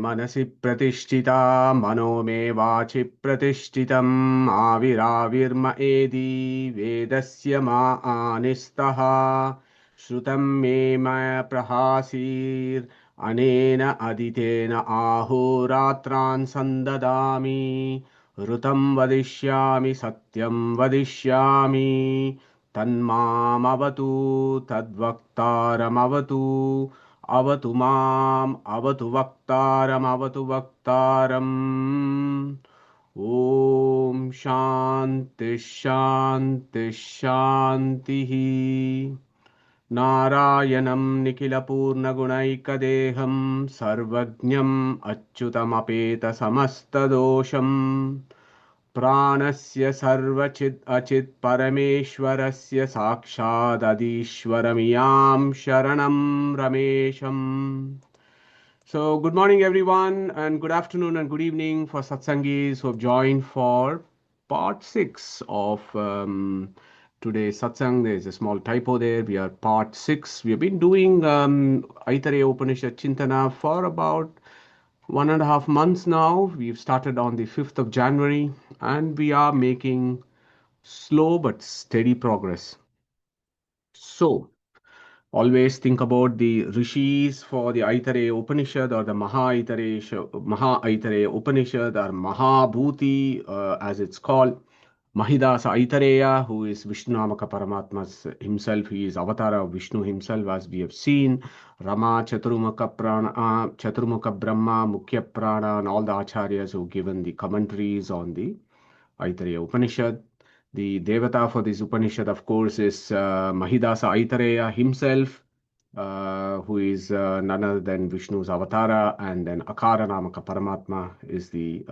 मनसि प्रतिष्ठिता मनो मे वाचि प्रतिष्ठितम् आविराविर्म एति वेदस्य मा आनिस्तः श्रुतं मे मया प्रहासीर् अनेन अदितेन आहोरात्रान् सन्ददामि ऋतं वदिष्यामि सत्यं वदिष्यामि तन्मामवतु तद्वक्तारमवतु अवतु माम् अवतु वक्तारमवतु वक्तारम् ॐ शान्ति शान्ति शान्तिः नारायणं निखिलपूर्णगुणैकदेहं सर्वज्ञम् अच्युतमपेतसमस्तदोषम् प्राणस्य सर्वचित् अचित् परमेश्वरस्य साक्षादधीश्वरमियां शरणं रमेशम्. So, good morning everyone, and good afternoon and good evening for Satsangis who have joined for part 6 of today's Satsang. There is a small typo there. We are part 6. We have been doing Aitareya Upanishad Chintana for about 1.5 months now. We've started on the 5th of January and we are making slow but steady progress. So, always think about the rishis for the Aitareya Upanishad or the Maha-Aitareya Upanishad or Mahabhuti as it's called. Mahidasa Aitareya, who is Vishnurahasya Paramatma's himself, he is avatar of Vishnu himself, as we have seen. Rama, Chaturmukha Brahma, Mukhya Prana, and all the acharyas who have given the commentaries on the Aitareya Upanishad. The Devata for this Upanishad, of course, is Mahidasa Aitareya himself, who is none other than Vishnu's avatara, and then Akaranamaka Paramatma is the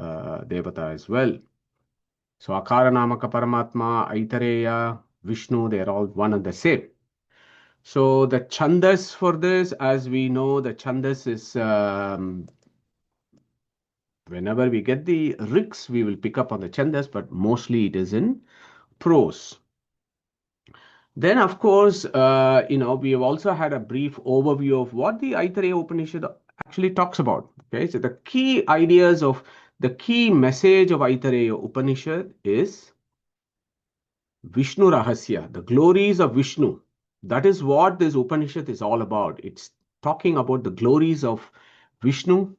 Devata as well. So Akaranamaka Paramatma, Aitareya, Vishnu, they are all one and the same. So the chandas for this, as we know, the chandas is whenever we get the riks, we will pick up on the chandas, but mostly it is in prose. Then, of course, we have also had a brief overview of what the Aitareya Upanishad actually talks about. Okay, so the key ideas of the key message of Aitareya Upanishad is Vishnurahasya, the glories of Vishnu. That is what this Upanishad is all about. It's talking about the glories of Vishnu,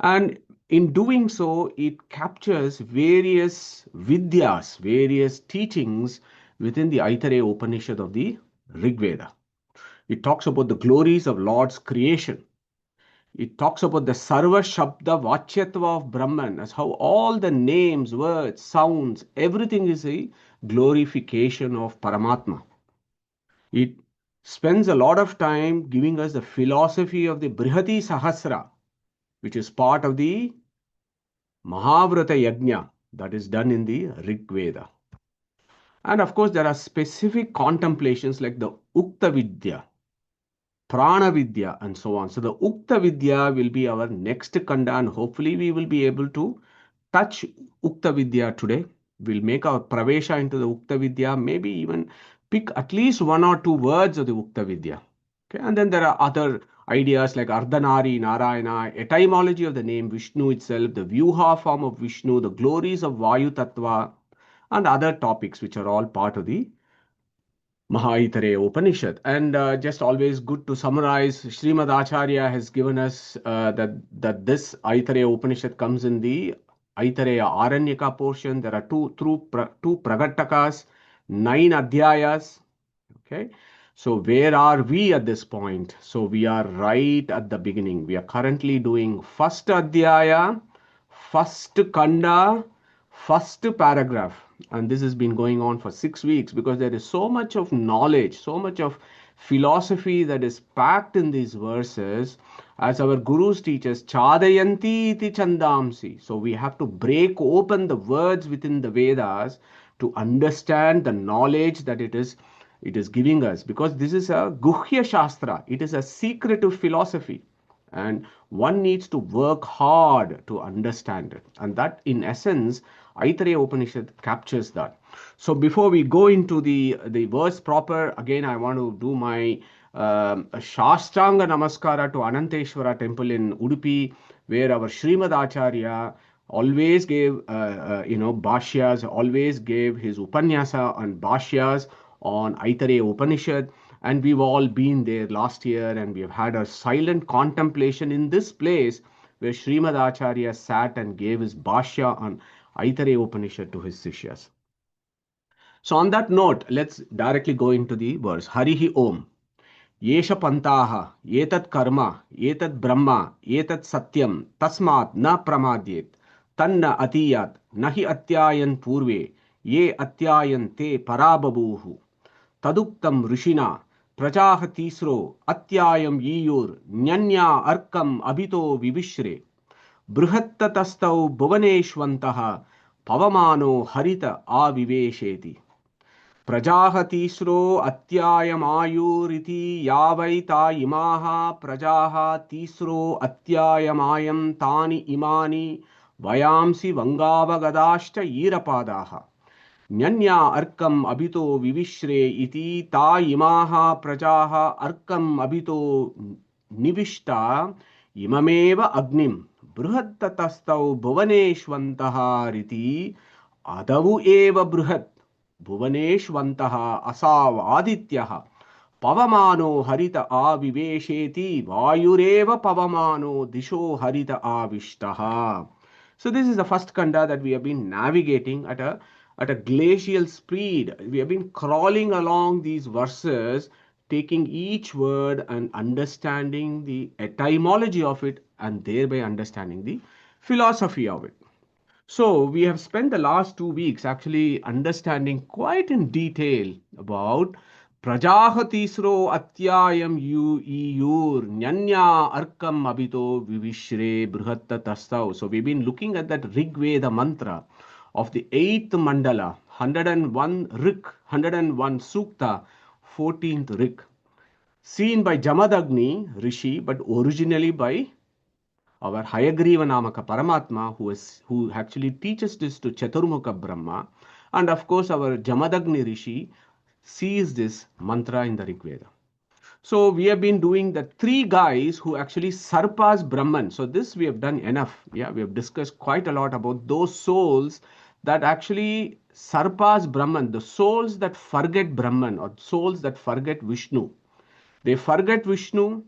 and in doing so, it captures various vidyas, various teachings within the Aitareya Upanishad of the Rig Veda. It talks about the glories of Lord's creation. It talks about the Sarva Shabda Vachyatva of Brahman, as how all the names, words, sounds, everything is a glorification of Paramatma. It spends a lot of time giving us the philosophy of the Brihati Sahasra, which is part of the Mahavrata Yajna that is done in the Rig Veda. And of course, there are specific contemplations like the Ukta Vidya, Prana Vidya, and so on. So the Ukta Vidya will be our next kanda, and hopefully we will be able to touch Ukta Vidya today. We'll make our pravesha into the Ukta Vidya, maybe even pick at least 1 or 2 words of the Ukta Vidya. Okay, and then there are other ideas like Ardhanari, Narayana, etymology of the name Vishnu itself, the Vyuha form of Vishnu, the glories of Vayu Tattva, and other topics which are all part of the Mahaitareya Upanishad. And just always good to summarize, Srimad Acharya has given us that this Aitareya Upanishad comes in the Aitareya Aranyaka portion. There are two Pragatakas, 9 Adhyayas. Okay, so where are we at this point? So we are right at the beginning. We are currently doing first Adhyaya, first Kanda, first paragraph. And this has been going on for 6 weeks because there is so much of knowledge, so much of philosophy that is packed in these verses. As our gurus teach us, Chadayanti iti chandamsi. So we have to break open the words within the Vedas to understand the knowledge that it is giving us, because this is a Guhya Shastra. It is a secretive philosophy, and one needs to work hard to understand it. And that, in essence, Aitareya Upanishad captures that. So before we go into the verse proper, again, I want to do my a Shastanga Namaskara to Ananteshwara temple in Udupi, where our Srimad Acharya always gave, Bhashyas, always gave his Upanyasa and Bhashyas on Aitareya Upanishad. And we've all been there last year, and we have had a silent contemplation in this place where Srimad Acharya sat and gave his Bhashya on Aitareya Upanishad to his Sishyas. So on that note, let's directly go into the verse. Harihi Om. Yesha pantaha, etat karma, etat brahma, etat satyam, tasmat na pramadyet, tanna atiyat, nahi atyayan purve, ye atyayan te parababuhu. Taduktam rishina, prajaha tisro, atyayam yiyur, nyanya arkam abhito vivishre, बृहत्ततस्तौ भुवनेष्वन्तः पवमानो हरित आविवेशेति प्रजाः तीस्रो अत्यायमायुरिति यावैता इमाः प्रजाः तीस्रो अत्यायमायं तानि इमानि वयांसि वङ्गावगदाश्च ईरपादाः न्यन्या अर्कम् अभितो विविश्रे इति ता इमाः प्रजाः अर्कम् अभितो निविष्टा इममेव अग्निं बृहत्ततस्तौ भुवनेष्वन्तः रिति अदवु एव बृहत् भुवनेष्वन्तः असाव आदित्यः पवमानो हरित आविवेशेति वायुरेव पवमानो दिशो हरित आविष्टः. So this is the first kanda that we have been navigating at a glacial speed. We have been crawling along these verses, taking each word and understanding the etymology of it, and thereby understanding the philosophy of it. So we have spent the last 2 weeks actually understanding quite in detail about Prajaha Tisro Atyayam Iyur Nyanya Arkam Abhito Vivishre Brihatta Tastau. So we've been looking at that Rig Veda mantra of the 8th mandala, 101 Rik, 101 Sukta, 14th Rik, seen by Jamadagni Rishi, but originally by our Hayagriva Namaka Paramatma, who actually teaches this to Chaturmukha Brahma. And of course, our Jamadagni Rishi sees this mantra in the Rig Veda. So we have been doing the 3 guys who actually surpass Brahman. So this we have done enough. Yeah, we have discussed quite a lot about those souls that actually surpass Brahman, the souls that forget Brahman, or souls that forget Vishnu. They forget Vishnu,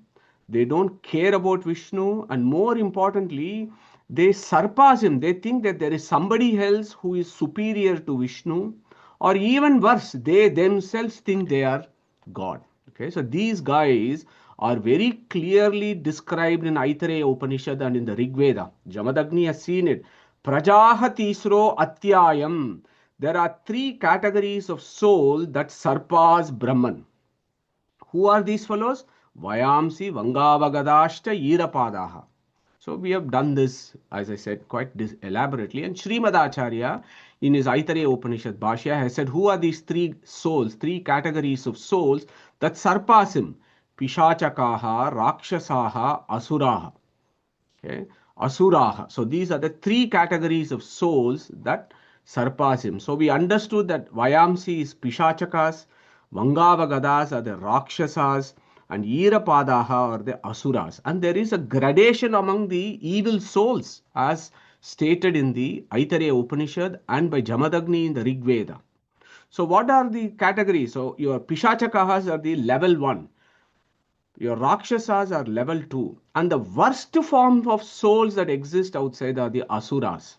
they don't care about Vishnu, and more importantly, they surpass him. They think that there is somebody else who is superior to Vishnu, or even worse, they themselves think they are God. Okay, so these guys are very clearly described in Aitareya Upanishad and in the Rig Veda. Jamadagni has seen it. Prajaha Tisro Atyayam. There are 3 categories of soul that surpass Brahman. Who are these fellows? Vayamsi Vangavagadashta Irapadaha. So we have done this, as I said, quite elaborately. And Srimad Acharya, in his Aitareya Upanishad Bhashya, has said, who are these 3 souls, 3 categories of souls that surpass him? Pishachakaha, Rakshasaha, Asuraha. Okay, Asuraha. So these are the 3 categories of souls that surpass him. So we understood that Vayamsi is Pishachakas, Vangavagadas are the Rakshasas, and Irapadaha are the Asuras. And there is a gradation among the evil souls, as stated in the Aitareya Upanishad and by Jamadagni in the Rig Veda. So what are the categories? So your Pishachakahas are the level 1. Your Rakshasas are level 2. And the worst form of souls that exist outside are the Asuras.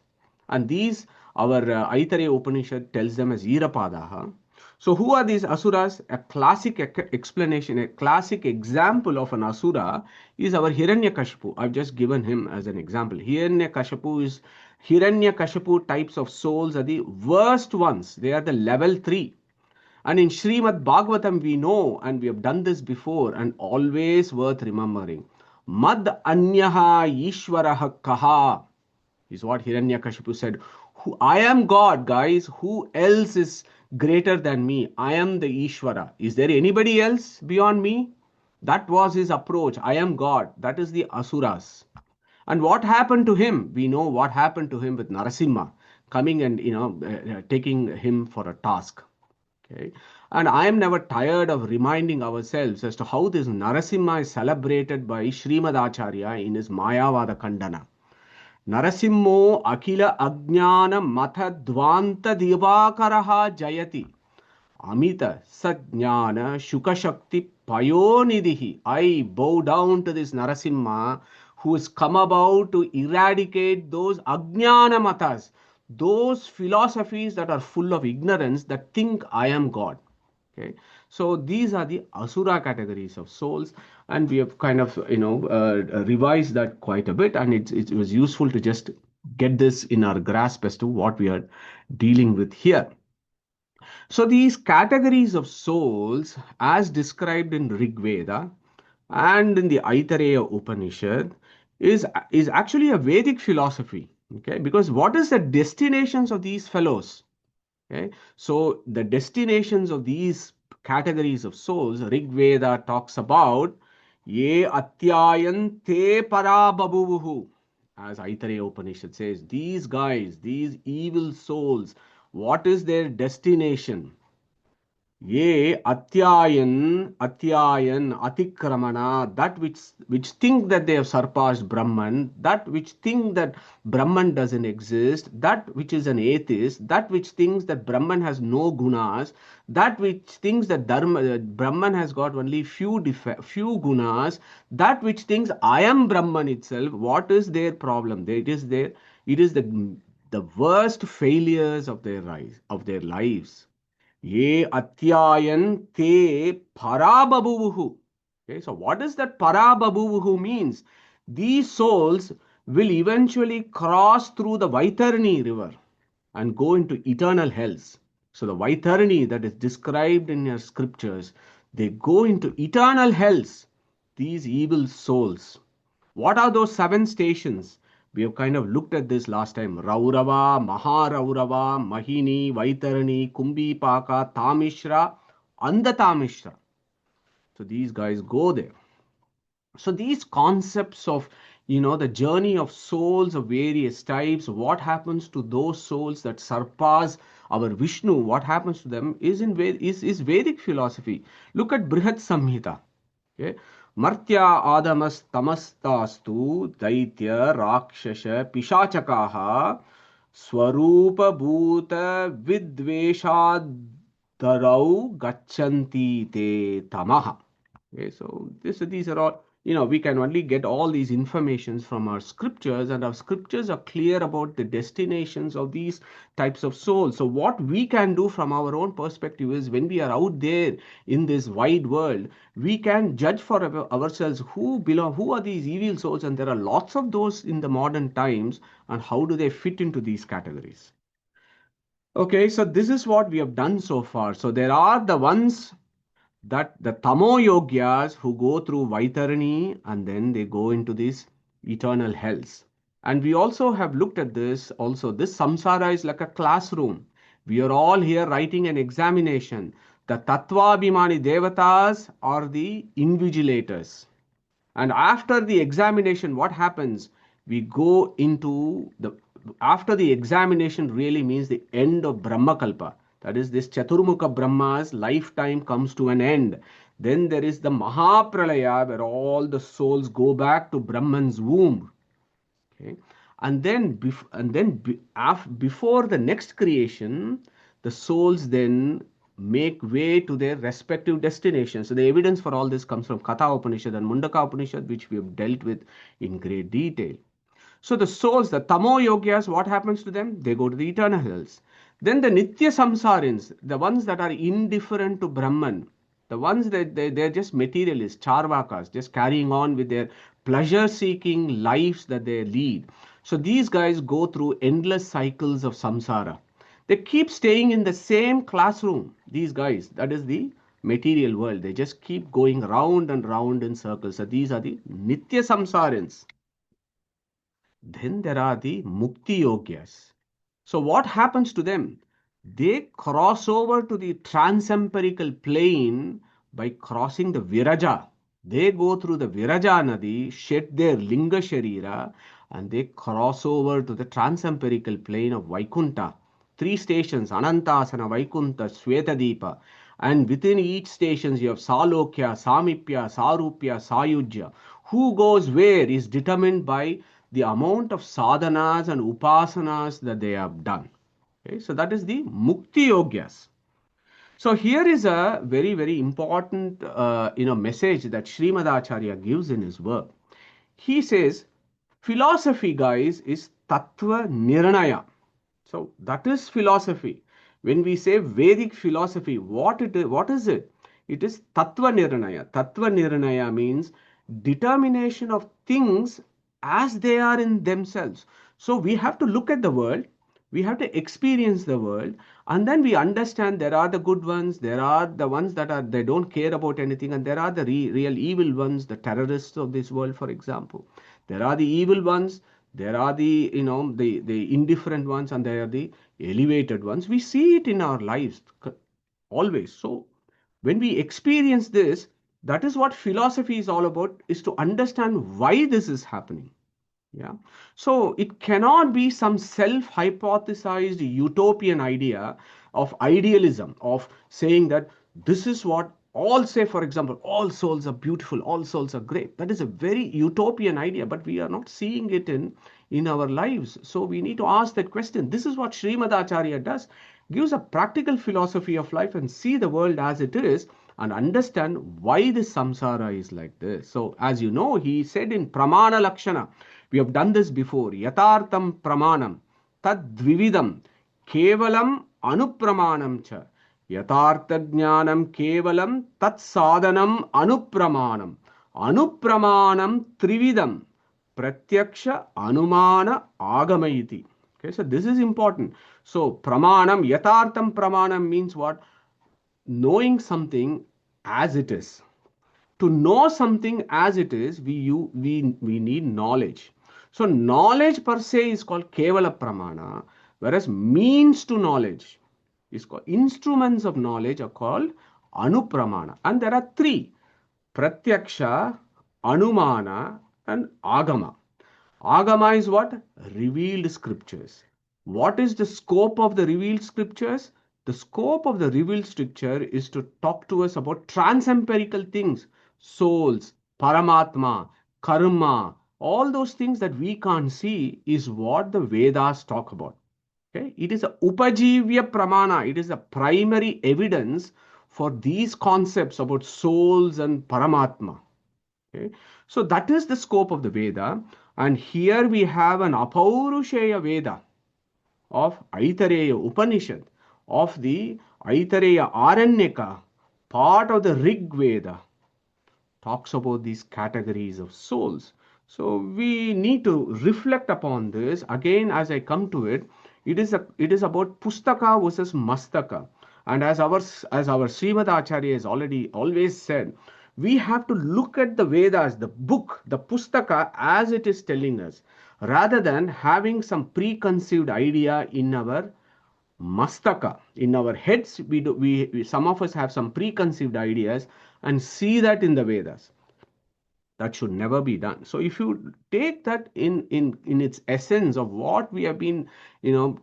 And these, our Aitareya Upanishad tells them as Irapadaha. So who are these Asuras? A classic explanation, a classic example of an Asura is our Hiranyakashipu. I've just given him as an example. Hiranyakashipu types of souls are the worst ones. They are the level 3. And in Srimad Bhagavatam we know, and we have done this before and always worth remembering. Mad anyaha ishvaraha kaha is what Hiranyakashipu said. I am God, guys. Who else is greater than me? I am the Ishvara. Is there anybody else beyond me? That was his approach. I am God. That is the Asuras. And what happened to him? We know what happened to him with Narasimha coming and taking him for a task. Okay. And I am never tired of reminding ourselves as to how this Narasimha is celebrated by Srimad Acharya in his Mayavada Kandana. Narasimho Akila Ajnana Matha Dvanta Divakaraha Jayati. Amita Sajnana Shukashakti Payonidhi. I bow down to this Narasimha who has come about to eradicate those Ajnana Matas, those philosophies that are full of ignorance that think I am God. Okay, so these are the Asura categories of souls, and we have kind of revised that quite a bit, and it was useful to just get this in our grasp as to what we are dealing with here. So these categories of souls, as described in Rig Veda and in the Aitareya Upanishad, is actually a Vedic philosophy. Okay, because what is the destinations of these fellows? Okay, so the destinations of these categories of souls, Rig Veda talks about ye atyayan te parababuhu. As Aitareya Upanishad says, these guys, these evil souls, what is their destination? Ye atyayan atikramana, that which think that they have surpassed Brahman, that which think that Brahman doesn't exist, that which is an atheist, that which thinks that Brahman has no gunas, that which thinks that Brahman has got only few gunas, that which thinks I am Brahman itself. What is their problem? It is the worst failures of their lives. Ye atyayan te parababuhu. Okay, so what does that parababuhu means? These souls will eventually cross through the Vaitarani river and go into eternal hells. So the Vaitarani that is described in your scriptures, they go into eternal hells, these evil souls. What are those seven stations? We have kind of looked at this last time. Raurava, Maharaurava, Mahini, Vaitarani, Kumbhipaka, Tamishra, Andatamishra. So these guys go there. So these concepts of the journey of souls of various types, what happens to those souls that surpass our Vishnu, what happens to them is Vedic philosophy. Look at Brihat Samhita. Okay. Martya Adamas Tamastastu Daitya Rakshasha Pishachakaha Swarupa Bhuta Vidveshadarau Gachanti Te Tamaha. Okay, so these are all, we can only get all these informations from our scriptures, and our scriptures are clear about the destinations of these types of souls. So what we can do from our own perspective is, when we are out there in this wide world, we can judge for ourselves who are these evil souls, and there are lots of those in the modern times, and how do they fit into these categories. Okay, so this is what we have done so far. So there are the ones that the tamo yogyas who go through Vaitarani and then they go into these eternal hells. And we also have looked at this also. This samsara is like a classroom. We are all here writing an examination. The Tattvabhimani Devatas are the invigilators. And after the examination, what happens? We go into after the examination really means the end of Brahmakalpa. That is, this Chaturmukha Brahma's lifetime comes to an end. Then there is the Mahapralaya, where all the souls go back to Brahman's womb. Okay. And then, before the next creation, the souls then make way to their respective destinations. So the evidence for all this comes from Katha Upanishad and Mundaka Upanishad, which we have dealt with in great detail. So the souls, the Tamo Yogyas, what happens to them? They go to the eternal hells. Then the Nitya Samsarins, the ones that are indifferent to Brahman, the ones that they're just materialists, charvakas, just carrying on with their pleasure-seeking lives that they lead. So these guys go through endless cycles of samsara. They keep staying in the same classroom, these guys. That is the material world. They just keep going round and round in circles. So these are the Nitya Samsarins. Then there are the Mukti Yogyas. So what happens to them? They cross over to the transempirical plane by crossing the Viraja. They go through the Viraja Nadi, shed their Linga Sharira, and they cross over to the transempirical plane of Vaikunta. three stations, Anantasana, Vaikuntha, Svetadipa. And within each stations you have Salokya, Samipya, Sarupya, Sayujya. Who goes where is determined by the amount of sadhanas and upasanas that they have done. Okay, so that is the Mukti Yogyas. So here is a very, very important message that Srimad Acharya gives in his work. He says, philosophy, guys, is Tattva Nirnaya. So that is philosophy. When we say Vedic philosophy, what is it? It is Tattva Nirnaya. Tattva Nirnaya means determination of things as they are in themselves. So we have to look at the world, we have to experience the world, and then we understand there are the good ones, there are the ones that are they don't care about anything, and there are the real evil ones, the terrorists of this world, for example. There are the evil ones, there are the the indifferent ones, and there are the elevated ones. We see it in our lives always. So when we experience this, that is what philosophy is all about, is to understand why this is happening. Yeah. So it cannot be some self-hypothesized utopian idea of idealism, of saying that this is what all say, for example, all souls are beautiful, all souls are great. That is a very utopian idea, but we are not seeing it in our lives. So we need to ask that question. This is what Srimad Acharya does, gives a practical philosophy of life and see the world as it is and understand why this samsara is like this. So as you know, he said in Pramana Lakshana, we have done this before, Yatartam Pramanam, Tad Dvividam, Kevalam Anupramanam cha. Yatartha Jnanam Kevalam Tat Sadhanam Anupramanam. Anupramanam Trividam. Pratyaksha Anumana Agamayiti. Okay, so this is important. So Pramanam, Yatartam Pramanam means what? Knowing something as it is. To know something as it is, we need knowledge. So knowledge per se is called Kevala Pramana, whereas means to knowledge is called instruments of knowledge are called Anupramana. And there are three: Pratyaksha, Anumana, and Agama. Agama is what? Revealed scriptures. What is the scope of the revealed scriptures? The scope of the revealed scripture is to talk to us about transempirical things, souls, Paramatma, karma, all those things that we can't see is what the Vedas talk about. Okay? It is a upajivya pramana. It is a primary evidence for these concepts about souls and Paramatma. Okay? So that is the scope of the Veda. And here we have an Apaurusheya Veda of Aitareya Upanishad, of the Aitareya Aranyaka, part of the Rig Veda, talks about these categories of souls. So we need to reflect upon this. Again, as I come to it, it is about Pustaka versus Mastaka. And as our Srimad Acharya has already always said, we have to look at the Vedas, the book, the Pustaka, as it is telling us, rather than having some preconceived idea in our mastaka, in our heads. We some of us have some preconceived ideas and see that in the Vedas. That should never be done. So if you take that in its essence of what we have been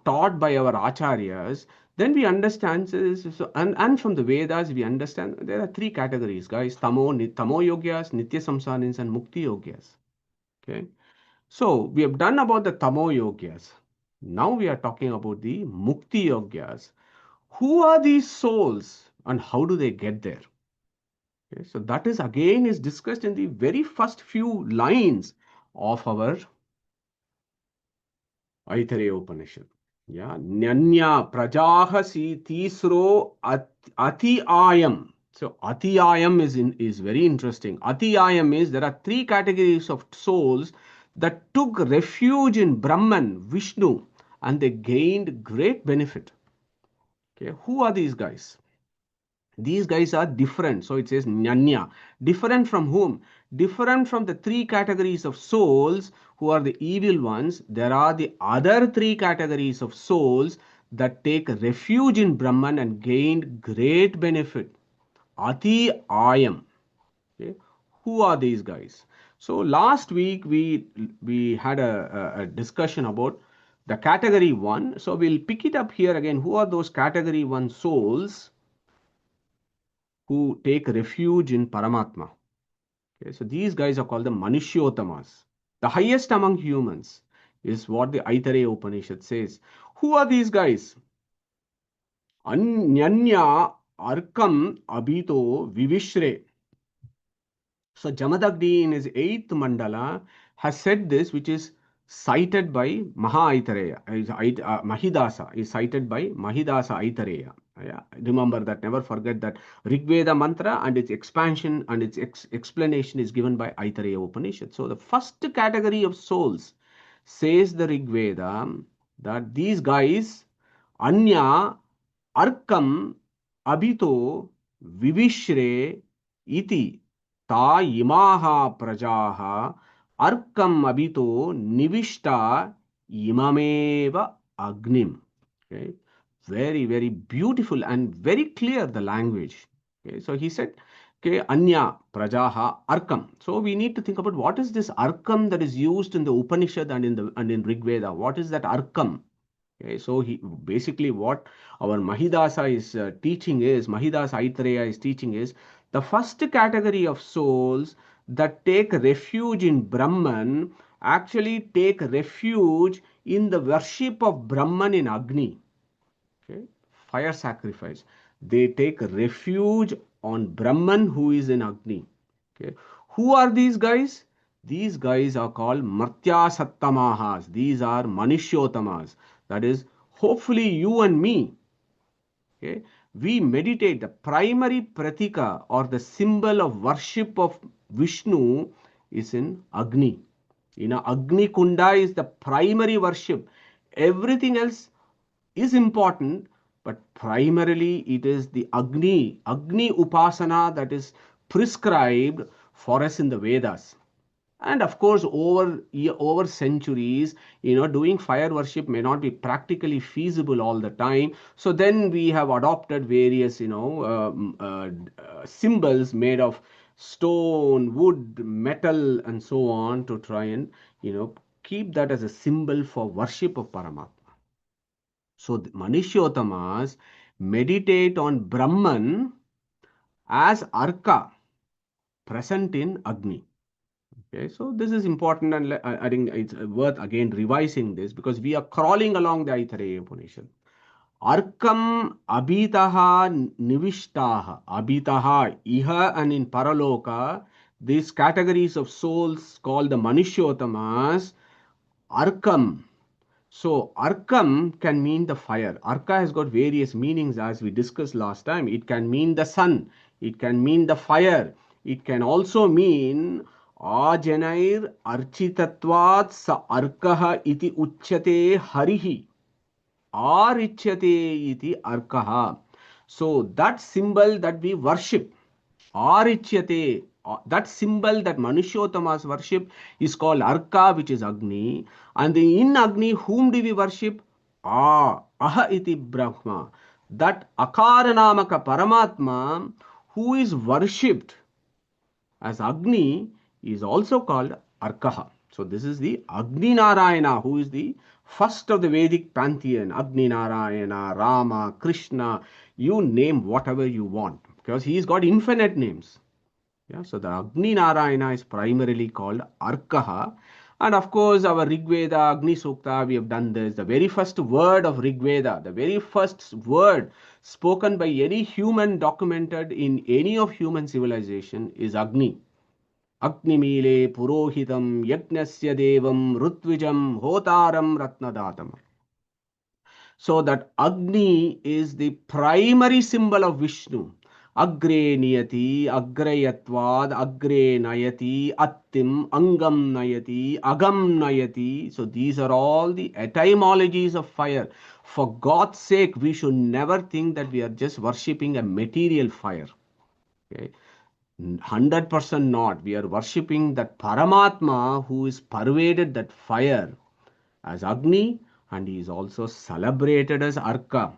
taught by our acharyas, then we understand this. So, and from the Vedas we understand there are three categories, guys: tamo yogyas, nitya samsarins, and mukti yogyas. Okay, so we have done about the tamo yogyas. Now we are talking about the mukti yogyas. Who are these souls and how do they get there? Okay, so that is again is discussed in the very first few lines of our Aitareya Upanishad. Yeah, Nyanya Prajahasi Tisro Ati Ayam. So Ati Ayam is very interesting. Ati Ayam is there are three categories of souls that took refuge in Brahman, Vishnu, and they gained great benefit. Okay, who are these guys? These guys are different. So it says Nyanya. Different from whom? Different from the three categories of souls who are the evil ones. There are the other three categories of souls that take refuge in Brahman and gained great benefit. Ati Ayam. Okay. Who are these guys? So last week we had a discussion about the category 1. So we'll pick it up here again. Who are those category 1 souls who take refuge in Paramatma? Okay, so these guys are called the Manushyotamas. The highest among humans is what the Aitareya Upanishad says. Who are these guys? Anyanya Arkam Abhito Vivishre. So Jamadagni in his 8th mandala has said this, which is cited by Aitareya. Mahidasa is cited by Mahidasa Aitareya. Yeah, remember that, never forget that Rig Veda mantra and its expansion and its explanation is given by Aitareya Upanishad. So the first category of souls, says the Rig Veda, that these guys, Anya Arkam Abhito Vivishre iti ta imaha prajaha arkam abhito nivishta imameva agnim. Okay, very, very beautiful and very clear the language. Okay, so he said, okay, anya prajaha arkam. So we need to think about what is this arkam that is used in the Upanishad and in Rig Veda. What is that arkam? Okay, so he basically, what our Mahidasa is teaching is, Mahidasa Aitareya is teaching is, the first category of souls that take refuge in Brahman actually take refuge in the worship of Brahman in Agni. Okay, fire sacrifice. They take refuge on Brahman who is in Agni. Okay, who are these guys? These guys are called Martya Sattamahas. These are Manishyotamas. That is, hopefully you and me, okay, we meditate. The primary pratika or the symbol of worship of Vishnu is in Agni. Agni Kunda is the primary worship. Everything else is important, but primarily it is the Agni Upasana that is prescribed for us in the Vedas. And of course, over centuries, doing fire worship may not be practically feasible all the time. So then we have adopted various, symbols made of stone, wood, metal, and so on to try and, keep that as a symbol for worship of Paramatma. So the Manishyotamas meditate on Brahman as Arka, present in Agni. Okay, so this is important, and I think it's worth again revising this because we are crawling along the Aitareya Upanishad. Arkam abhitaha nivishtaha. Abhitaha, iha and in Paraloka, these categories of souls called the Manishyotamas, Arkam. So Arkam can mean the fire. Arka has got various meanings as we discussed last time. It can mean the sun. It can mean the fire. It can also mean Ajanair architatvat sa arkaha iti uchyate harihi. Arichyate iti arkaha. So that symbol that we worship, Arichyate, that symbol that Manushyotamas worship is called Arka, which is Agni. And in Agni, whom do we worship? Aha iti Brahma. That Akaranamaka Paramatma, who is worshipped as Agni, is also called Arkaha. So this is the Agni Narayana, who is the first of the Vedic pantheon. Agni Narayana, Rama, Krishna, you name whatever you want, because he's got infinite names. Yeah, so the Agni Narayana is primarily called Arkaha. And of course, our Rig Veda, Agni Sukta, we have done this. The very first word of Rig Veda, the very first word spoken by any human documented in any of human civilization is Agni. Agnimile Purohitam Yagnasya Devam Rutwijam Hotaram Ratnadatam. So that Agni is the primary symbol of Vishnu. Agre niyati, agrayatvad, agre nayati, attim, angam nayati, agam nayati. So these are all the etymologies of fire. For God's sake, we should never think that we are just worshipping a material fire. Okay? 100% not. We are worshipping that Paramatma who is pervaded that fire as Agni, and he is also celebrated as Arka.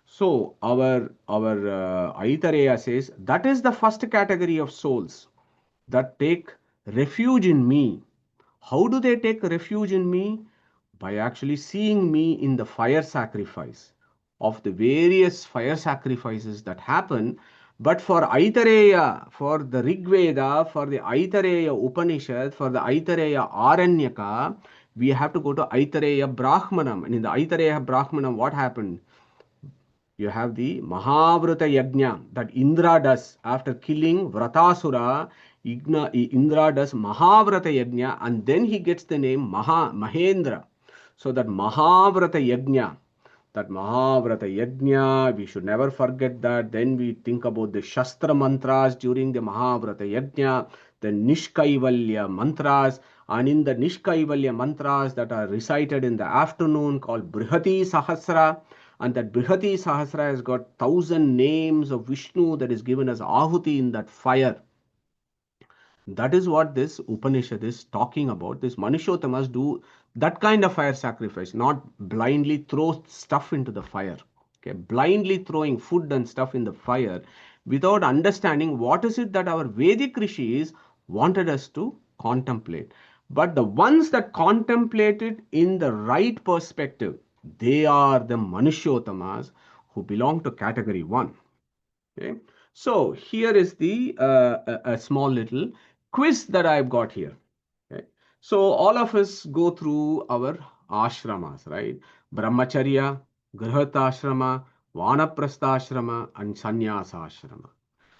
So our Aitareya says that is the first category of souls that take refuge in me. How do they take refuge in me? by actually seeing me in the fire sacrifice of the various fire sacrifices that happen. But for Aitareya, for the Rig Veda, for the Aitareya Upanishad, for the Aitareya Aranyaka, we have to go to Aitareya Brahmanam. And in the Aitareya Brahmanam, what happened? You have the Mahavrata Yajna that Indra does after killing Vratasura. Indra does Mahavrata Yajna, and then he gets the name Mahendra. So that Mahavrata Yajna, we should never forget that. Then we think about the Shastra mantras during the Mahavrata Yajna, the Nishkaivalya mantras, and in the Nishkaivalya mantras that are recited in the afternoon called Brihati Sahasra, and that Brihati Sahasra has got 1,000 names of Vishnu that is given as Ahuti in that fire. That is what this Upanishad is talking about. This Manushottamas do that kind of fire sacrifice, not blindly throw stuff into the fire. Okay, blindly throwing food and stuff in the fire without understanding what is it that our Vedic rishis wanted us to contemplate. But the ones that contemplate it in the right perspective, they are the Manushottamas who belong to category 1. Okay. So here is the a small little quiz that I've got here. Okay. So all of us go through our ashramas, right? Brahmacharya, Grihatashrama, Vanaprastha and Sannyasa ashrama.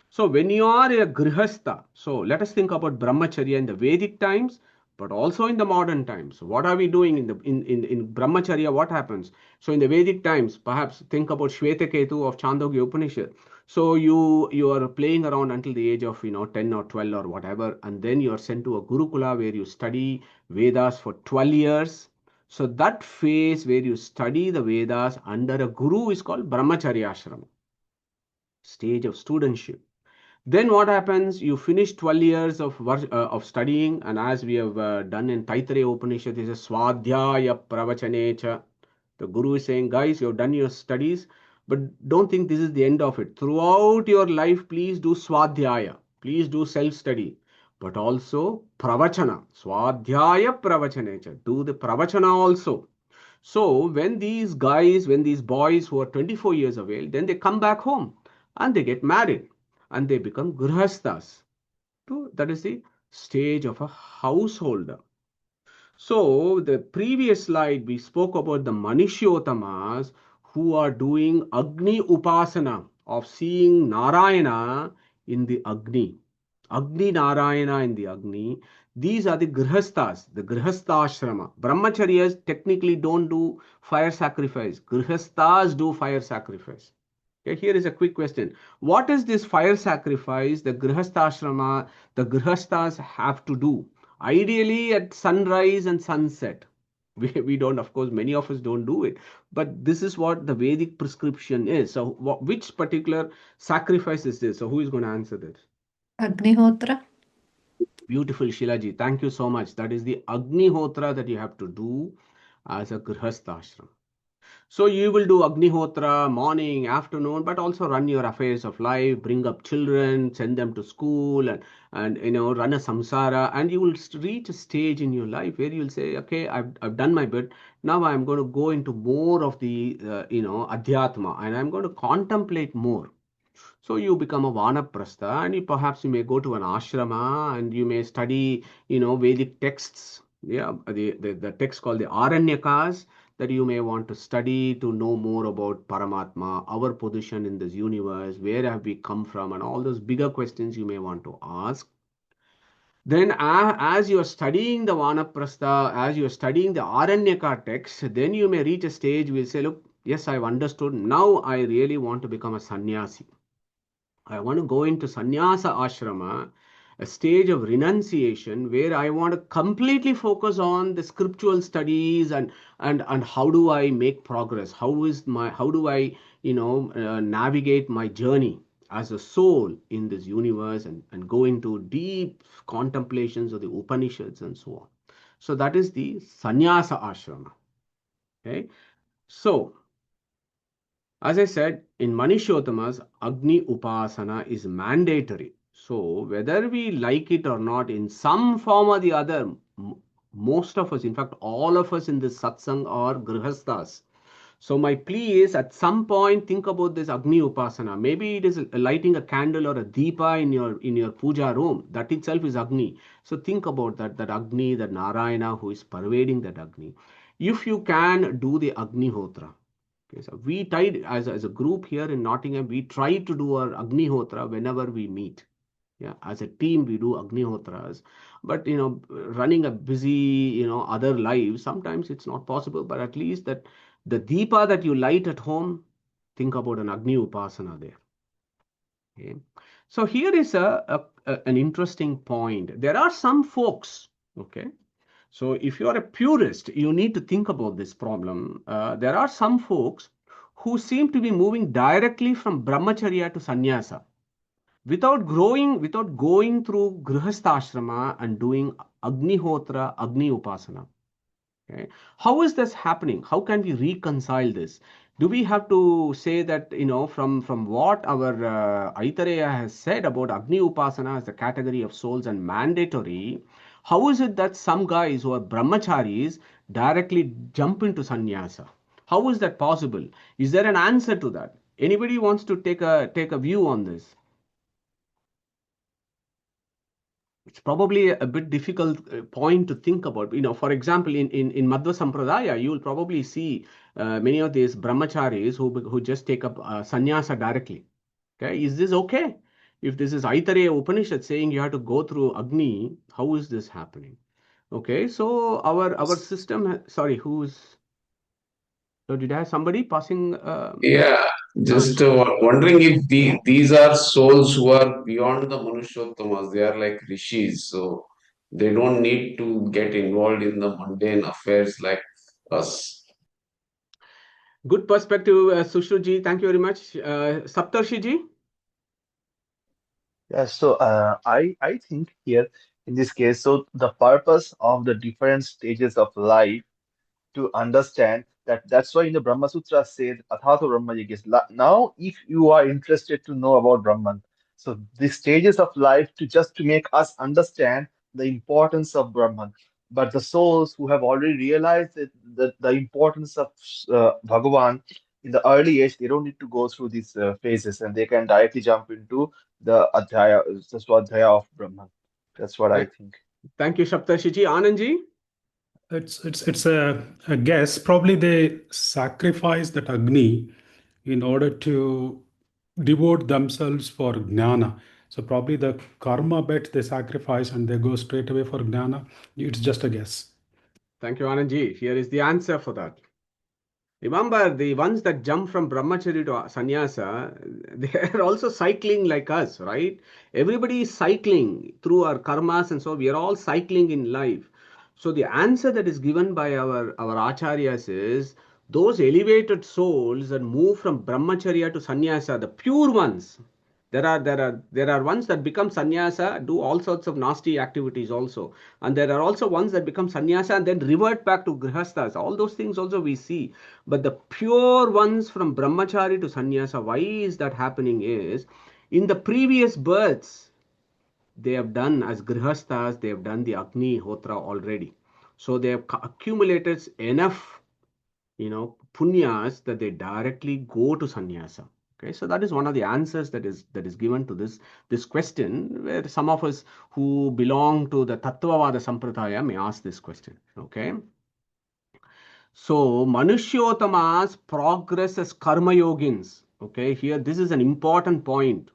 So when you are a grihastha, so let us think about brahmacharya in the Vedic times, but also in the modern times. So what are we doing in brahmacharya? What happens? So in the Vedic times, perhaps think about Shvetaketu of Chandogya Upanishad. So you are playing around until the age of 10 or 12 or whatever, and then you are sent to a Gurukula where you study Vedas for 12 years. So that phase where you study the Vedas under a guru is called brahmacharya ashrama, stage of studentship. Then what happens? You finish 12 years of studying, and as we have done in Aitareya Upanishad, is a Swadhyaya Pravachane. The Guru is saying, guys, you have done your studies, but don't think this is the end of it. Throughout your life, please do Swadhyaya. Please do self-study. But also Pravachana. Swadhyaya Pravachane. Do the Pravachana also. So when these boys who are 24 years of age, then they come back home and they get married and they become grihasthas. That is the stage of a householder. So the previous slide we spoke about the Manishyotamas who are doing Agni Upasana of seeing Narayana in the Agni. Agni Narayana in the Agni. These are the grihasthas, the grihastha Brahmacharyas technically don't do fire sacrifice. Grihasthas do fire sacrifice. Okay, here is a quick question. What is this fire sacrifice the the grihasthas have to do? Ideally at sunrise and sunset. We don't, of course, many of us don't do it. But this is what the Vedic prescription is. So which particular sacrifice is this? So who is going to answer this? Agnihotra. Beautiful, Shilaji. Thank you so much. That is the Agnihotra that you have to do as a grihastha ashram. So you will do Agnihotra morning, afternoon, but also run your affairs of life, bring up children, send them to school, and run a samsara, and you will reach a stage in your life where you'll say, okay, I've done my bit. Now I'm going to go into more of the adhyatma, and I'm going to contemplate more. So you become a vanaprastha, and perhaps you may go to an ashrama, and you may study, Vedic texts. Yeah, the text called the Aranyakas that you may want to study to know more about Paramatma, our position in this universe, where have we come from, and all those bigger questions you may want to ask. Then, as you are studying the Vanaprastha, as you are studying the Aranyaka text, then you may reach a stage where you say, look, yes, I've understood. Now I really want to become a sannyasi. I want to go into sannyasa ashrama, a stage of renunciation where I want to completely focus on the scriptural studies and how do I make progress? How do I navigate my journey as a soul in this universe and go into deep contemplations of the Upanishads and so on. So that is the sannyasa ashrama. Okay, so as I said, in Manishyottamas, Agni Upasana is mandatory. So, whether we like it or not, in some form or the other, Most of us, in fact, all of us in this satsang are grihasthas. So my plea is at some point think about this Agni Upasana. Maybe it is lighting a candle or a deepa in your puja room. That itself is Agni. So think about that Agni, that Narayana who is pervading that Agni. If you can do the Agni Hotra. Okay, so we tried as a group here in Nottingham, we try to do our Agni Hotra whenever we meet. Yeah, as a team we do agnihotras, but running a busy other lives, sometimes it's not possible, but at least that the deepa that you light at home, think about an agni upasana there. Okay, so here is an interesting point. There are some folks, okay, so if you are a purist, you need to think about this problem. There are some folks who seem to be moving directly from brahmacharya to sannyasa without going through grihastha and doing agnihotra, agni upasana. Okay, how is this happening? How can we reconcile this? Do we have to say that from what our Aitareya has said about agni upasana as the category of souls and mandatory? How is it that some guys who are brahmacharis directly jump into sannyasa? How is that possible? Is there an answer to that? Anybody wants to take a view on this? It's probably a bit difficult point to think about. For example, in Madhva Sampradaya, you will probably see many of these brahmacharis who just take up sannyasa directly. Okay, is this okay? If this is Aitareya Upanishad saying you have to go through Agni, how is this happening? Okay, so our system. Sorry, who's? So did I have somebody passing? Yeah, just wondering if these are souls who are beyond the Manushyottamas. They are like rishis, so they don't need to get involved in the mundane affairs like us. Good perspective, Sushruji. Thank you very much. Saptarshiji. Yeah, so I think here in this case, so the purpose of the different stages of life to understand that that's why in the Brahma Sutra said Athato Brahma Yagis. Now, if you are interested to know about Brahman, so the stages of life to make us understand the importance of Brahman. But the souls who have already realized the importance of Bhagavan in the early age, they don't need to go through these phases and they can directly jump into the Adhyaya, the Swadhyaya of Brahman. That's what I Thank, think. thank you, Saptarshiji. Anandji. It's a guess. Probably they sacrifice that Agni in order to devote themselves for jnana. So probably the karma bit they sacrifice and they go straight away for jnana. It's just a guess. Thank you, Anandji. Here is the answer for that. Remember, the ones that jump from brahmacharya to sannyasa, they are also cycling like us, right? Everybody is cycling through our karmas, and so we are all cycling in life. So the answer that is given by our acharyas is those elevated souls that move from brahmacharya to sannyasa, the pure ones. There are ones that become sannyasa, do all sorts of nasty activities also, and there are also ones that become sannyasa and then revert back to grihasthas. All those things also we see, but the pure ones from brahmachari to sannyasa, why is that happening? Is in the previous births they have done as grihasthas, they have done the agni hotra already, so they have accumulated enough punyas that they directly go to sannyasa. Okay, so that is one of the answers that is given to this question, where some of us who belong to the tattvavada sampradaya may ask this question. Okay, so manushyotamas progress as karma yogins. Okay, here this is an important point.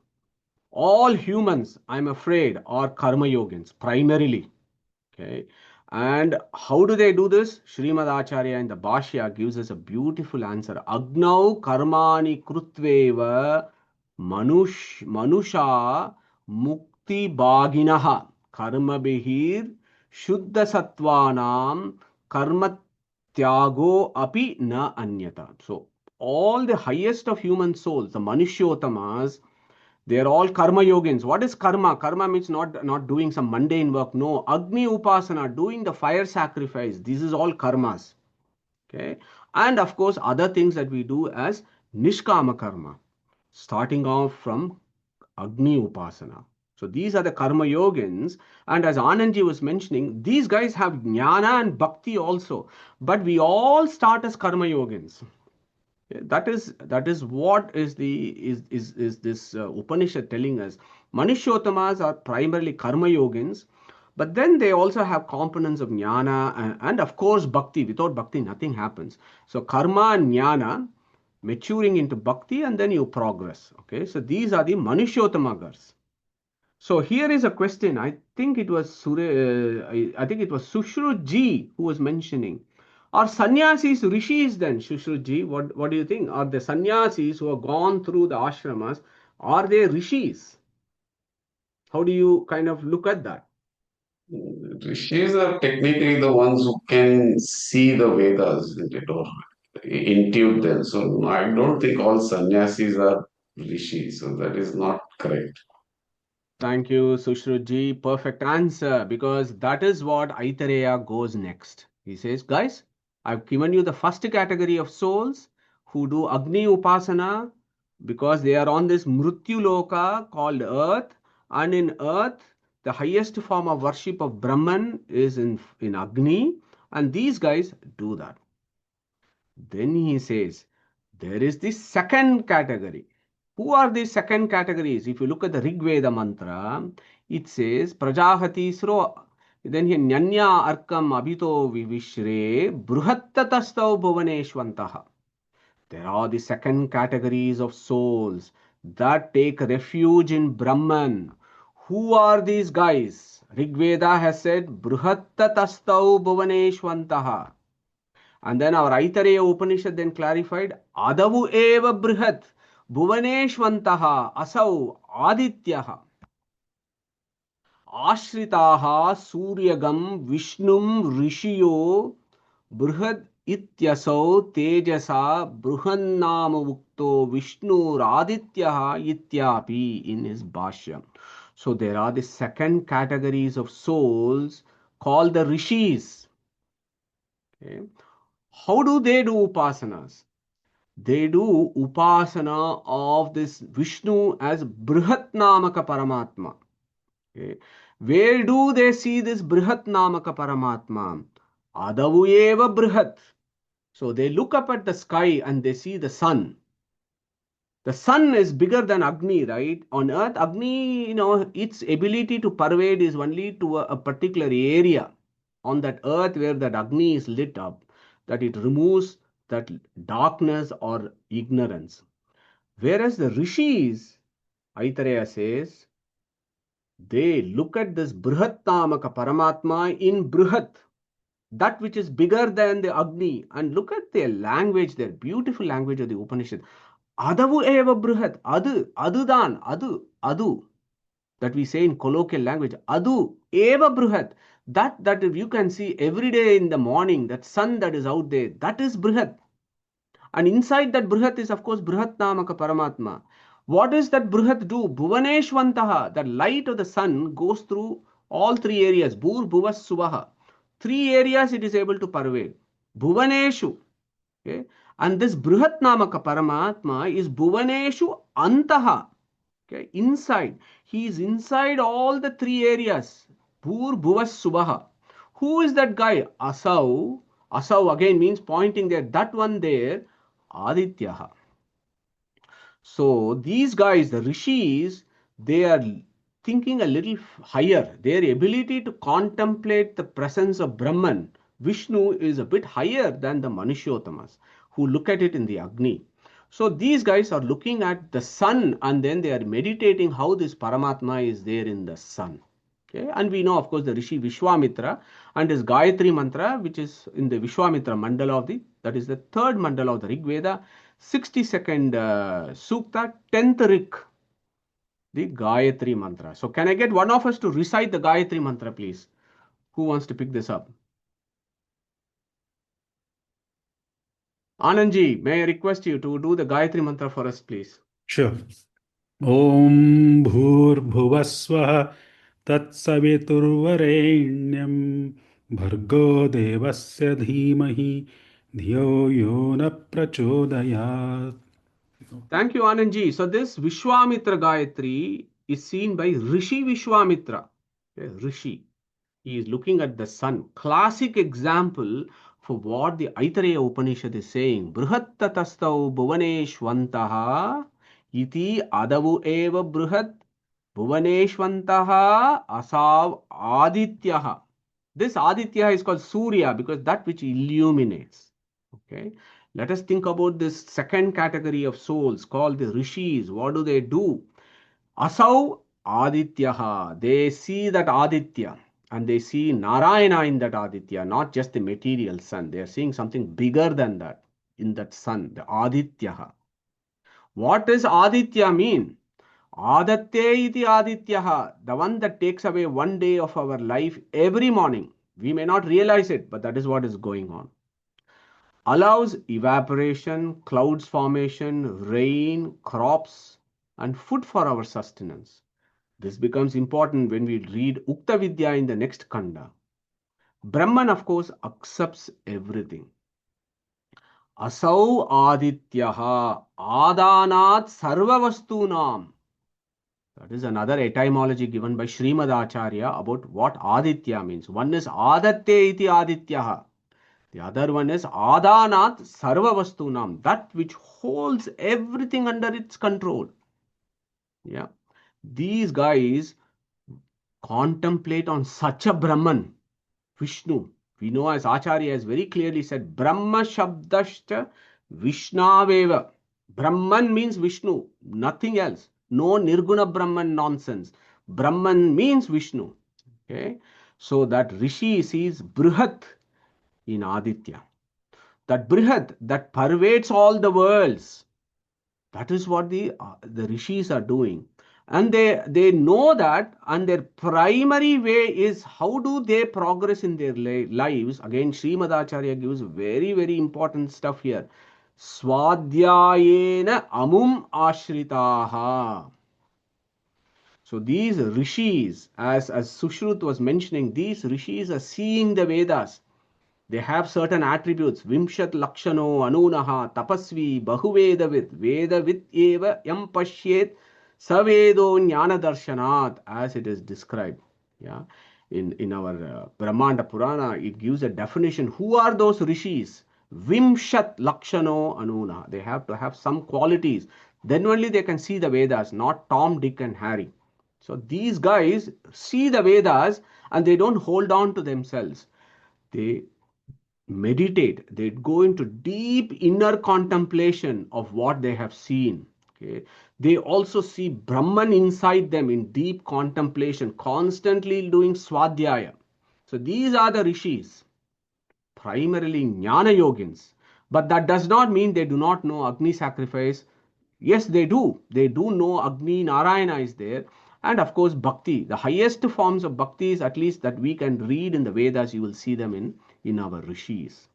All humans, I'm afraid, are karma yogins primarily. Okay. And how do they do this? Srimad Acharya in the Bhashya gives us a beautiful answer. Agnau karmani krutveva manusha mukti bhaginaha karma bihir shuddha sattvanam karma tyago api na anyata. So all the highest of human souls, the manushyotamas, they are all karma yogins. What is karma? Karma means not doing some mundane work. No, Agni Upasana, doing the fire sacrifice. This is all karmas. Okay. And of course, other things that we do as Nishkama karma, starting off from Agni Upasana. So these are the karma yogins. And as Anandji was mentioning, these guys have jnana and bhakti also. But we all start as karma yogins. That is what is this Upanishad telling us. Manushyottamas are primarily karma yogins, but then they also have components of jnana and of course bhakti. Without bhakti, nothing happens. So karma and jnana maturing into bhakti, and then you progress. Okay, so these are the Manushottamagas. So here is a question. I think it was I think it was Sushruji who was mentioning. Are sannyasis rishis then, Sushruji? What do you think? Are the sannyasis who have gone through the ashramas, are they rishis? How do you kind of look at that? Rishis are technically the ones who can see the Vedas, isn't it, or intuit them. So I don't think all sannyasis are rishis. So that is not correct. Thank you, Sushruji. Perfect answer, because that is what Aitareya goes next. He says, guys, I've given you the first category of souls who do Agni Upasana because they are on this Mrityu Loka called Earth, and in Earth, the highest form of worship of Brahman is in Agni, and these guys do that. Then he says, there is the second category. Who are these second categories? If you look at the Rig Veda mantra, it says, Prajahati Sro, then here Nyanya Arkam Abhito Vivishre, Bruhattatastau Bhuvaneshwantaha. There are the second categories of souls that take refuge in Brahman. Who are these guys? Rig Veda has said, Bruhattatastau Bhuvaneshwantaha. And then our Aitareya Upanishad then clarified, Adavu eva brihat bhuvaneshwantaha asau adityaha ashritaha suryagam vishnum rishiyo bruhad ityasau tejasa bruhannama vukto vishnur adityaha ityapi in his bhashya. So there are the second categories of souls called the rishis. Okay. How do they do upasanas? They do upasana of this Vishnu as Brihat Namaka Paramatma. Okay. Where do they see this Brihat Namaka Paramatma? Adavu eva Brihat. So they look up at the sky and they see the sun. The sun is bigger than Agni, right? On earth, Agni, its ability to pervade is only to a particular area on that earth where that Agni is lit up, that it removes that darkness or ignorance. Whereas the rishis, Aitareya says, they look at this Brihattamaka Paramatma in Brihat, that which is bigger than the Agni, and look at their language, their beautiful language of the Upanishad. Adavu eva Brihat, adu, that we say in colloquial language, adu eva Brihat, that you can see every day in the morning, that sun that is out there, that is Brihat. And inside that Brihat is, of course, Brihat Namaka Paramatma. What does that Brihat do? Bhuvaneshwantaha, the light of the sun goes through all three areas. Bhur, Bhuvas, Suvaha. Three areas it is able to pervade. Bhuvaneshu. Okay? And this Brihat Namaka Paramatma is Bhuvaneshu Antaha. Okay? Inside. He is inside all the three areas. Bhur, Bhuvas, Suvaha. Who is that guy? Asau. Asau again means pointing there. That one there. Adityaha. So these guys, the rishis, they are thinking a little higher. Their ability to contemplate the presence of Brahman, Vishnu, is a bit higher than the Manushyottamas who look at it in the Agni. So these guys are looking at the sun and then they are meditating how this Paramatma is there in the sun. Okay, and we know, of course, the Rishi Vishwamitra and his Gayatri mantra, which is in the Vishwamitra mandala that is the third mandala of the Rig Veda, 62nd Sukta, 10th Rik, the Gayatri mantra. So, can I get one of us to recite the Gayatri mantra, please? Who wants to pick this up? Anandji, may I request you to do the Gayatri mantra for us, please? Sure. Om Bhur Swah Tat Saviturvarenyam Bhargo Devasya Dhimahi Dhiyo Yo Na Prachodayat. Thank you, Anandji. So this Vishwamitra Gayatri is seen by Rishi Vishwamitra. Okay, Rishi. He is looking at the sun. Classic example for what the Aitareya Upanishad is saying. Brihattatastau bhuvaneshwantaha iti adavu eva brihat bhuvaneshwantaha asav adityaha. This Aditya is called Surya because that which illuminates. Okay. Let us think about this second category of souls called the Rishis. What do they do? Asau Adityaha. They see that Aditya and they see Narayana in that Aditya, not just the material sun. They are seeing something bigger than that in that sun, the Adityaha. What does Aditya mean? Adatya iti Adityaha, the one that takes away one day of our life every morning. We may not realize it, but that is what is going on. Allows evaporation, clouds formation, rain, crops, and food for our sustenance. This becomes important when we read Ukta Vidya in the next Kanda. Brahman, of course, accepts everything. Asau Adityaha Adanat Sarvavastunam. That is another etymology given by Srimad Acharya about what Aditya means. One is Adatya iti Adityaha. The other one is Adanat Sarvavastunam, that which holds everything under its control. Yeah. These guys contemplate on such a Brahman, Vishnu. We know, as Acharya has very clearly said, Brahma Shabdashta Vishnaveva. Brahman means Vishnu, nothing else. No Nirguna Brahman nonsense. Brahman means Vishnu. Okay. So that Rishi sees Brihat in Aditya. That Brihat that pervades all the worlds. That is what the Rishis are doing. And they know that, and their primary way is how do they progress in their lives. Again, Srimad Acharya gives very, very important stuff here. Swadhyayena amum ashritaha. So these Rishis, as Sushrut was mentioning, these Rishis are seeing the Vedas. They have certain attributes. Vimshat lakshano anunaha tapasvi bahuvedavid vedavid eva yam pashyet savedo jnana darshanat, as it is described. Yeah, in our Brahmanda Purana, it gives a definition. Who are those rishis? Vimshat lakshano anunaha. They have to have some qualities. Then only they can see the Vedas, not Tom, Dick, and Harry. So these guys see the Vedas and they don't hold on to themselves. They meditate, they go into deep inner contemplation of what they have seen. Okay, they also see Brahman inside them in deep contemplation, constantly doing swadhyaya. So these are the rishis, primarily jnana yogins, but that does not mean they do not know Agni sacrifice. Yes, they do know Agni Narayana is there. And of course bhakti, the highest forms of bhakti is, at least that we can read in the Vedas, you will see them in our rishis.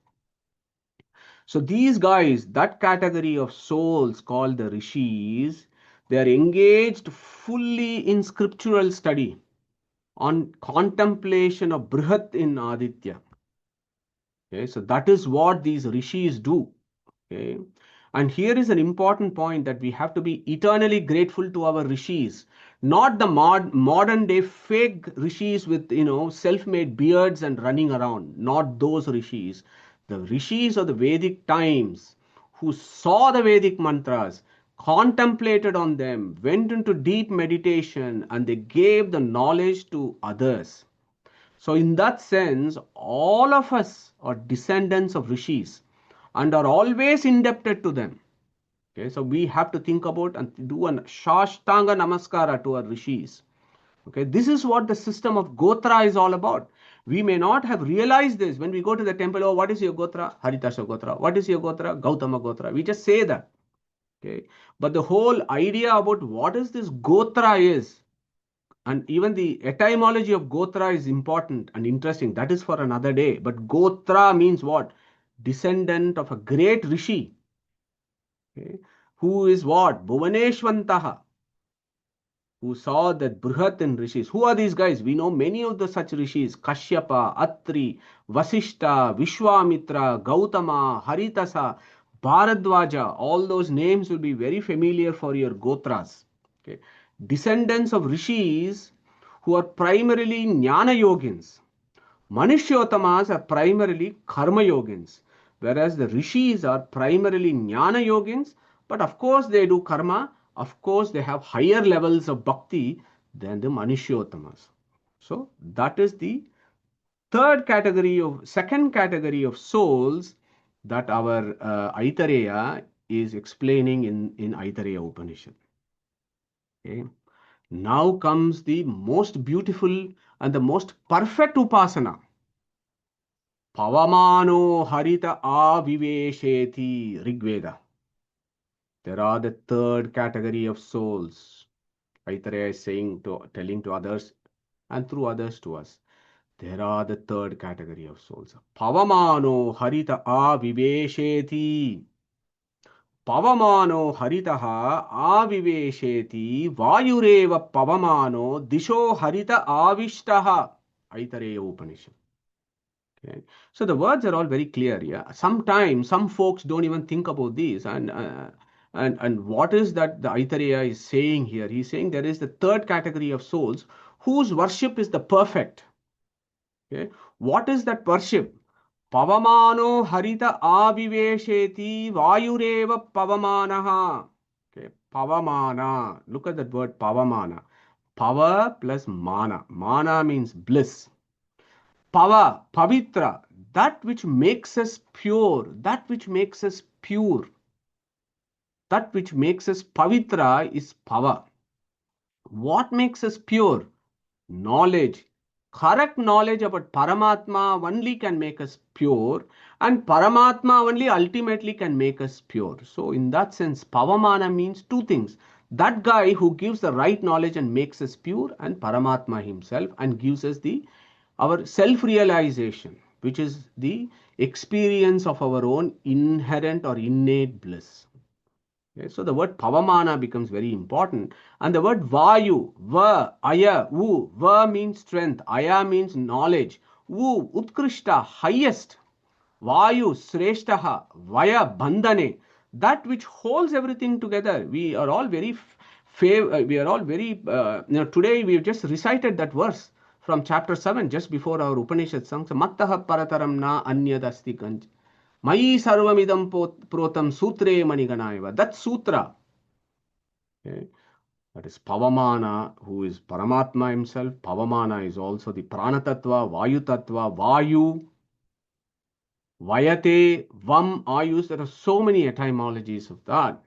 So these guys, that category of souls called the rishis, they are engaged fully in scriptural study, on contemplation of Brihat in Aditya. Okay, so that is what these rishis do. Okay, and here is an important point, that we have to be eternally grateful to our rishis, not the modern day fake rishis with self-made beards and running around. Not those rishis. The rishis of the Vedic times, who saw the Vedic mantras, contemplated on them, went into deep meditation, and they gave the knowledge to others. So in that sense, all of us are descendants of rishis and are always indebted to them. Okay, so we have to think about and do a Shashtanga Namaskara to our rishis. Okay, this is what the system of Gotra is all about. We may not have realized this when we go to the temple. Oh, what is your Gotra? Haritasa Gotra. What is your Gotra? Gautama Gotra. We just say that. Okay, but the whole idea about what is this Gotra is, and even the etymology of Gotra is important and interesting. That is for another day. But Gotra means what? Descendant of a great rishi. Okay, who is what? Bhuvaneshwantaha, who saw that Brihat in rishis. Who are these guys? We know many of the such rishis: Kashyapa, Atri, Vasishta, Vishwamitra, Gautama, Haritasa, Bharadwaja. All those names will be very familiar for your Gotras. Okay. descendants of rishis who are primarily jnana yogins. Manushyottamas are primarily karma yogins, whereas the rishis are primarily jnana yogins, but of course they do karma, of course they have higher levels of bhakti than the Manushyottamas. So that is the second category of souls that our Aitareya is explaining in Aitareya Upanishad. Okay. Now comes the most beautiful and the most perfect upasana. Pavamano harita avivesheti Rigveda. There are the third category of souls. Aitareya is telling to others and through others to us. There are the third category of souls. Pavamano harita avivesheti. Pavamano haritaha avivesheti vayureva pavamano disho harita avishtaha. Aitareya Upanishad. Okay. So the words are all very clear. Yeah. Sometimes some folks don't even think about these. And what is that the Aitareya is saying here? He's saying there is the third category of souls whose worship is the perfect. Okay. What is that worship? Pavamano harita avivesheti vayureva pavamanaha. Okay. Pavamana. Look at that word pavamana. Pava plus mana. Mana means bliss. Pava, pavitra, that which makes us pure, that which makes us pure, that which makes us pavitra is pava. What makes us pure? Knowledge. Correct knowledge about Paramatma only can make us pure, and Paramatma only ultimately can make us pure. So, in that sense, Pavamana means two things. That guy who gives the right knowledge and makes us pure, and Paramatma himself, and gives us our self-realization, which is the experience of our own inherent or innate bliss. Okay, so the word pavamana becomes very important. And the word vayu, va, aya, u, va means strength, aya means knowledge, u, utkrishta, highest, vayu, sreshtaha, vaya, bandhane, that which holds everything together. We are all very, today we have just recited that verse from chapter 7, just before our Upanishad sang, mattaha parataram na anyadasti kanch. Mayi sarvamidam protam sutre maniganaiva. That sutra, okay, that is Pavamana, who is Paramatma himself. Pavamana is also the Pranatattva, Vayu Tattva, Vayu, Vayate, Vam, Ayus. There are so many etymologies of that.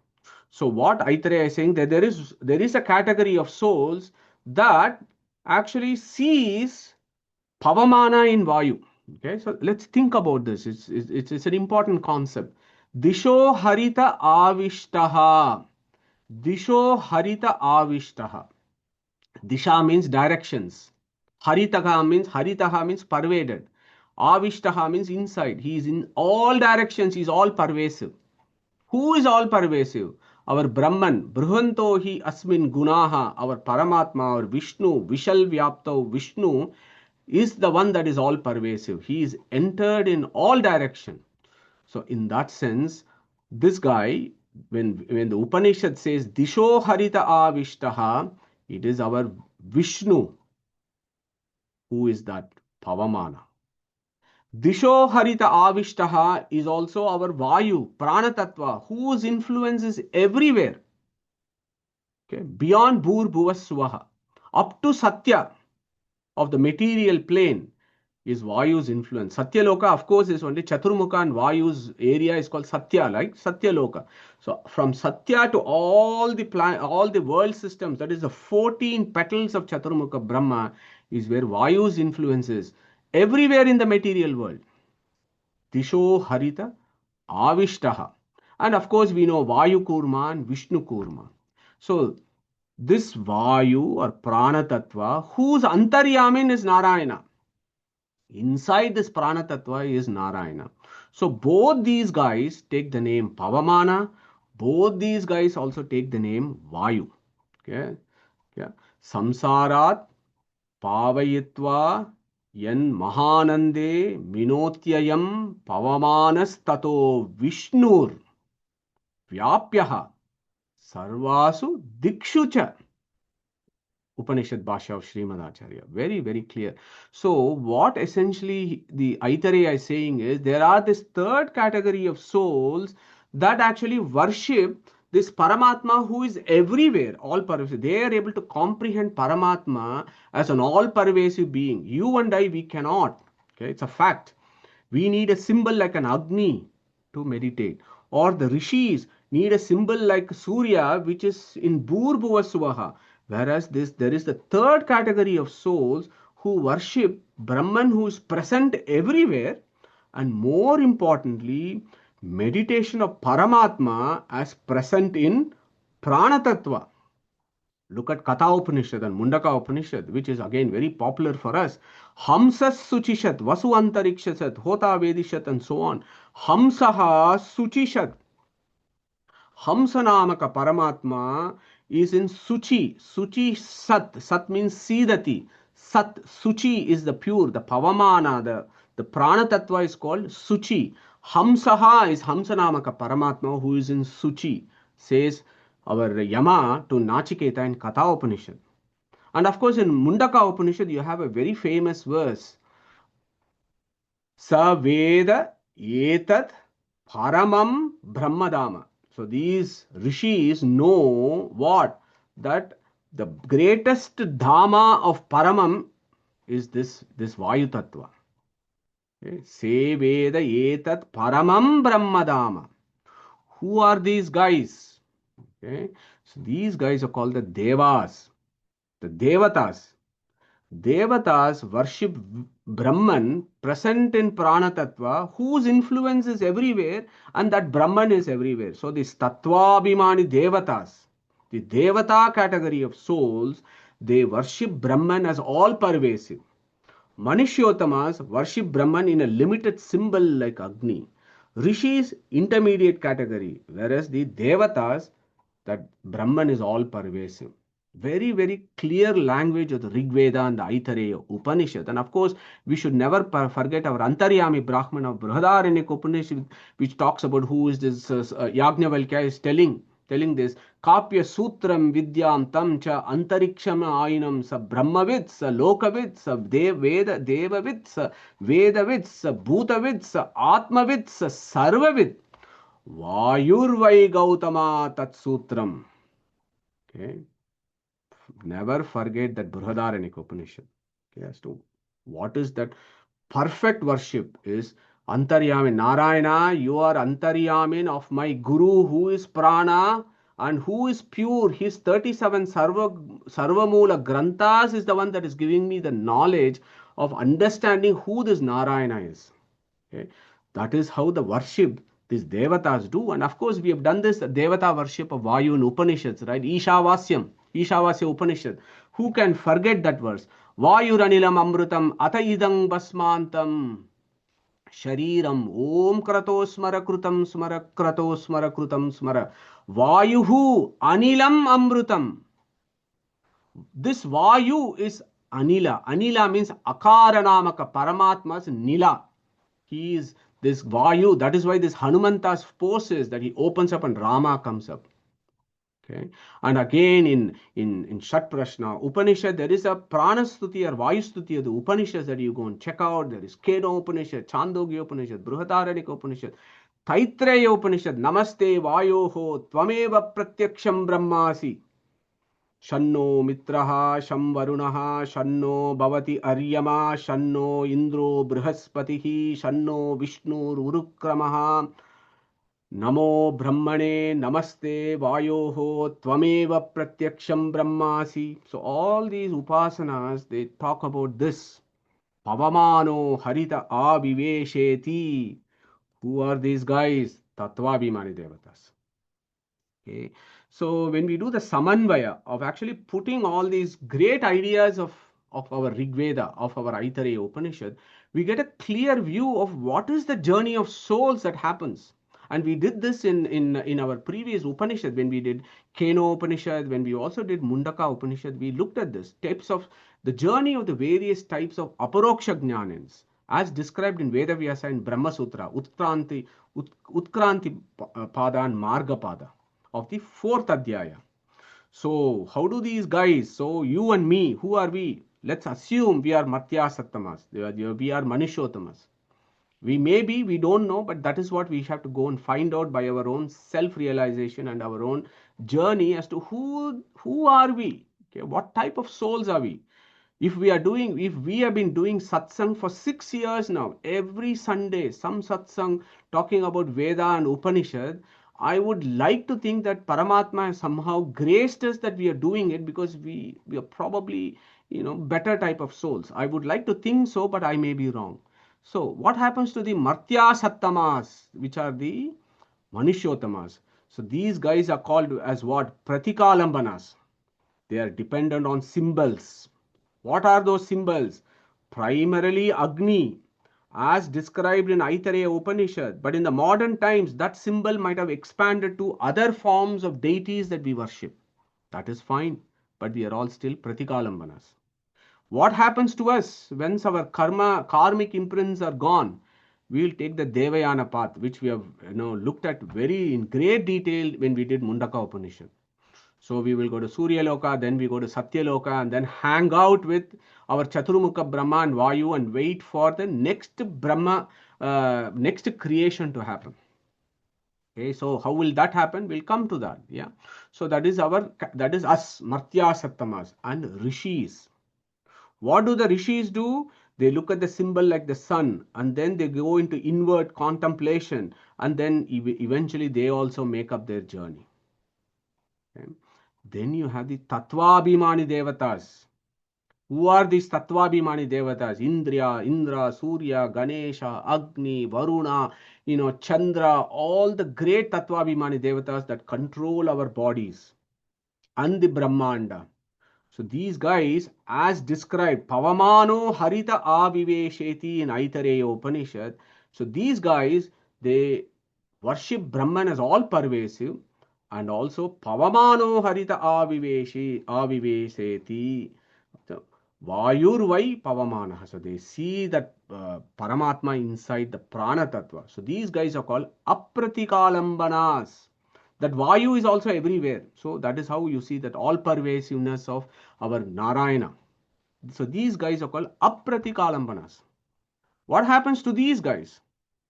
So what Aitareya is saying, that there is a category of souls that actually sees Pavamana in Vayu. Okay, so let's think about this. It's an important concept. Disho harita avishtaha. Disho harita avishtaha. Disha means directions. Haritaha means pervaded. Avishtaha means inside. He is in all directions. He is all pervasive. Who is all pervasive? Our Brahman, Bruhanto hi asmin gunaha, our Paramatma, our Vishnu, Vishal Vyapto, Vishnu is the one that is all pervasive. He is entered in all direction. So in that sense, this guy, when the Upanishad says Disho Harita Avishtaha, it is our Vishnu. Who is that? Pavamana. Disho Harita Avishtaha is also our Vayu, Pranatattva, whose influence is everywhere. Okay, beyond Bhur Bhuvaswaha, up to Satya of the material plane is Vayu's influence. Satyaloka, of course, is only Chaturmukha, and Vayu's area is called Satya, like Satyaloka. So from Satya to all the world systems, that is the 14 petals of Chaturmukha Brahma, is where Vayu's influence is. Everywhere in the material world. Disho Harita Avishtaha. And of course, we know Vayu Kurma and Vishnu Kurma. So this Vayu or Prana Tattva, whose Antaryamin is Narayana. Inside this Prana Tattva is Narayana. So both these guys take the name Pavamana. Both these guys also take the name Vayu. Okay. Yeah. Samsarat Pavayitva Yan Mahanande Minotyayam Pavamanas Tato Vishnur Vyapyaha Sarvasu Dikshucha. Upanishad Bhashya of Srimad Acharya. Very, very clear. So, what essentially the Aitareya is saying is there are this third category of souls that actually worship this Paramatma who is everywhere, all pervasive. They are able to comprehend Paramatma as an all pervasive being. You and I, we cannot. Okay, it's a fact. We need a symbol like an Agni to meditate, or the rishis need a symbol like Surya, which is in Bhurbhuva Suvaha. Whereas there is the third category of souls who worship Brahman who is present everywhere, and more importantly, meditation of Paramatma as present in Prana Tattva. Look at Katha Upanishad and Mundaka Upanishad, which is again very popular for us. Hamsas Suchishat, Vasu Antarikshasat, Hota Vedishat, and so on. Hamsaha Suchishat. Hamsanamaka Paramatma is in Suchi. Suchi Sat. Sat means Sidati. Sat Suchi is the pure, the Pavamana, the Prana Tattva is called Suchi. Hamsaha is Hamsanamaka Paramatma who is in Suchi, says our Yama to Nachiketa in Katha Upanishad. And of course, in Mundaka Upanishad, you have a very famous verse. Sa Veda Etat Paramam Brahmadama. So these rishis know what? That the greatest Dhamma of Paramam is this Vayu Tattva. Okay. Se Veda Etat Paramam Brahmadama. Who are these guys? Okay. So these guys are called the Devas, the Devatas. Devatas worship Brahman present in Prana Tattva, whose influence is everywhere, and that Brahman is everywhere. So, this Tattva Abhimani Devatas, the Devata category of souls, they worship Brahman as all pervasive. Manishyottamas worship Brahman in a limited symbol like Agni. Rishis, intermediate category, whereas the Devatas, that Brahman is all pervasive. Very, very clear language of the Rig Veda and the Aitareya Upanishad. And of course, we should never forget our Antaryami Brahman of Brihadaranyaka Upanishad, which talks about who is this Yajnavalkya is telling this Kapya Sutram Vidyam Tam Cha Antariksham Ainam Sa Brahmavid Sa Lokavid Sa Veda Devavid Sa Vedavid Sa Bhutavid Sa Atmavid Sa Sarvavid Vayurvai Gautama Tat Sutram. Okay. Never forget that Brihadaranyaka Upanishad. Okay, as to what is that perfect worship is Antaryamin. Narayana, you are Antaryamin of my Guru who is Prana and who is pure. His 37 Sarvamula Granthas is the one that is giving me the knowledge of understanding who this Narayana is. Okay? That is how the worship these Devatas do. And of course, we have done this Devata worship of Vayu in Upanishads, right? Ishavasya Upanishad. Who can forget that verse? Vayuranilam Amrutam Ataidang Basmantam Shariram Om Krato Smara Krutam Smara Krato Smara Krutam Smara Vayuhu Anilam Amrutam. This Vayu is Anila. Anila means Akaranamaka, Paramatma's Nila. He is this Vayu. That is why this Hanumanta's poses that he opens up and Rama comes up. Okay. And again in Shat Prashna Upanishad, there is a Pranastuti or Vayustuti of the Upanishads that you go and check out. There is Keno Upanishad, Chandogya Upanishad, Brihadaranyaka Upanishad, Aitareya Upanishad, Namaste Vayoho, Tvameva Pratyaksham Brahmasi. Shanno Mitraha, Sham Varunaha, Shanno Bhavati Aryama, Shanno Indro Brihaspatihi, Shanno Vishnu Urukramaha, Namo Brahmane, Namaste Vayoho, Tvameva Pratyaksham Brahmasi. So all these upasanas, they talk about this. Pavamano Harita Avivesheti. Who are these guys? Tattvabhimani Devatas. Okay. So when we do the samanvaya of actually putting all these great ideas of our Rig Veda, of our Aitareya Upanishad, we get a clear view of what is the journey of souls that happens. And we did this in our previous Upanishad, when we did Keno Upanishad, when we also did Mundaka Upanishad, we looked at this types of the journey of the various types of Aparoksha Jnanins, as described in Veda Vyasa and Brahma Sutra, Utkranti Pada and Marga Pada of the fourth Adhyaya. So how do these guys, so you and me, who are we? Let's assume we are Matya Sattamas, we are Manishottamas. We may be, we don't know, but that is what we have to go and find out by our own self-realization and our own journey as to who are we? Okay, what type of souls are we? If we have been doing satsang for 6 years now, every Sunday, some satsang talking about Veda and Upanishad, I would like to think that Paramatma has somehow graced us that we are doing it because we are probably, better type of souls. I would like to think so, but I may be wrong. So, what happens to the Martya Sattamas, which are the Manishyottamas? So, these guys are called as what? Pratikalambanas. They are dependent on symbols. What are those symbols? Primarily Agni, as described in Aitareya Upanishad. But in the modern times, that symbol might have expanded to other forms of deities that we worship. That is fine, but we are all still Pratikalambanas. What happens to us once our karmic imprints are gone? We will take the Devayana path, which we have looked at very in great detail when we did Mundaka Upanishad. So we will go to Surya Loka, then we go to Satya Loka, and then hang out with our Chaturmukha Brahma and Vayu and wait for the next Brahma, next creation to happen. Okay, so how will that happen? We'll come to that. Yeah. So that is us, Martya Sattamas and Rishis. What do the Rishis do? They look at the symbol like the sun and then they go into inward contemplation and then eventually they also make up their journey. Okay. Then you have the Tattvabhimani Devatas. Who are these Tattvabhimani Devatas? Indra, Surya, Ganesha, Agni, Varuna, Chandra, all the great Tattvabhimani Devatas that control our bodies and the Brahmanda. So these guys, as described, Pavamano Harita Avivesheti in Aitareya Upanishad. So these guys, they worship Brahman as all pervasive and also Pavamano Harita Avivesheti. So, Vayurvai Pavamana. So they see that Paramatma inside the Prana Tattva. So these guys are called Apratikalambanas. That Vayu is also everywhere. So that is how you see that all pervasiveness of our Narayana. So these guys are called Apratikalambanas. What happens to these guys?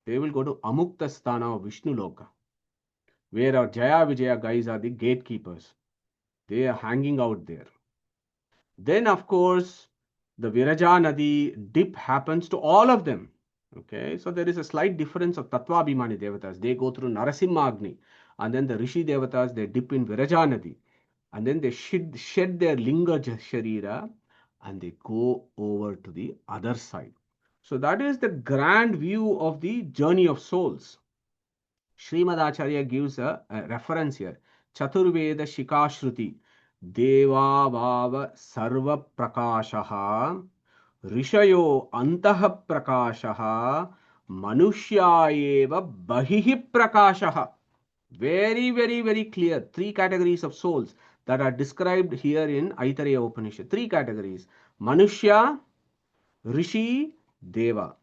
They will go to Amukta Sthana of Vishnu Loka, where our Jaya Vijaya guys are the gatekeepers. They are hanging out there. Then, of course, the Viraja Nadi dip happens to all of them. Okay, so there is a slight difference of Tattvabhimani Devatas. They go through Narasimha Agni, and then the Rishi Devatas, they dip in Viraja Nadi, and then they shed their Linga Sharira, and they go over to the other side. So that is the grand view of the journey of souls. Srimad Acharya gives a reference here. Chaturveda Shikashruti Deva Vava Sarva Prakashaha Rishayo Antah Prakashaha Manushya Eva Bahihi Prakashaha. Very, very, very clear. Three categories of souls that are described here in Aitareya Upanishad. Three categories. Manushya, Rishi, Deva.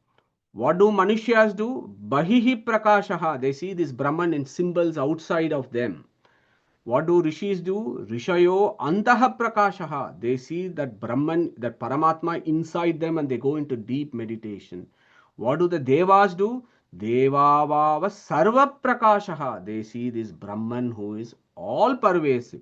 What do Manushyas do? Bahihi Prakashaha. They see this Brahman in symbols outside of them. What do Rishis do? Rishayo Antaha Prakashaha. They see that Brahman, that Paramatma inside them and they go into deep meditation. What do the Devas do? Devavava Sarva Prakashaha. They see this Brahman who is all pervasive.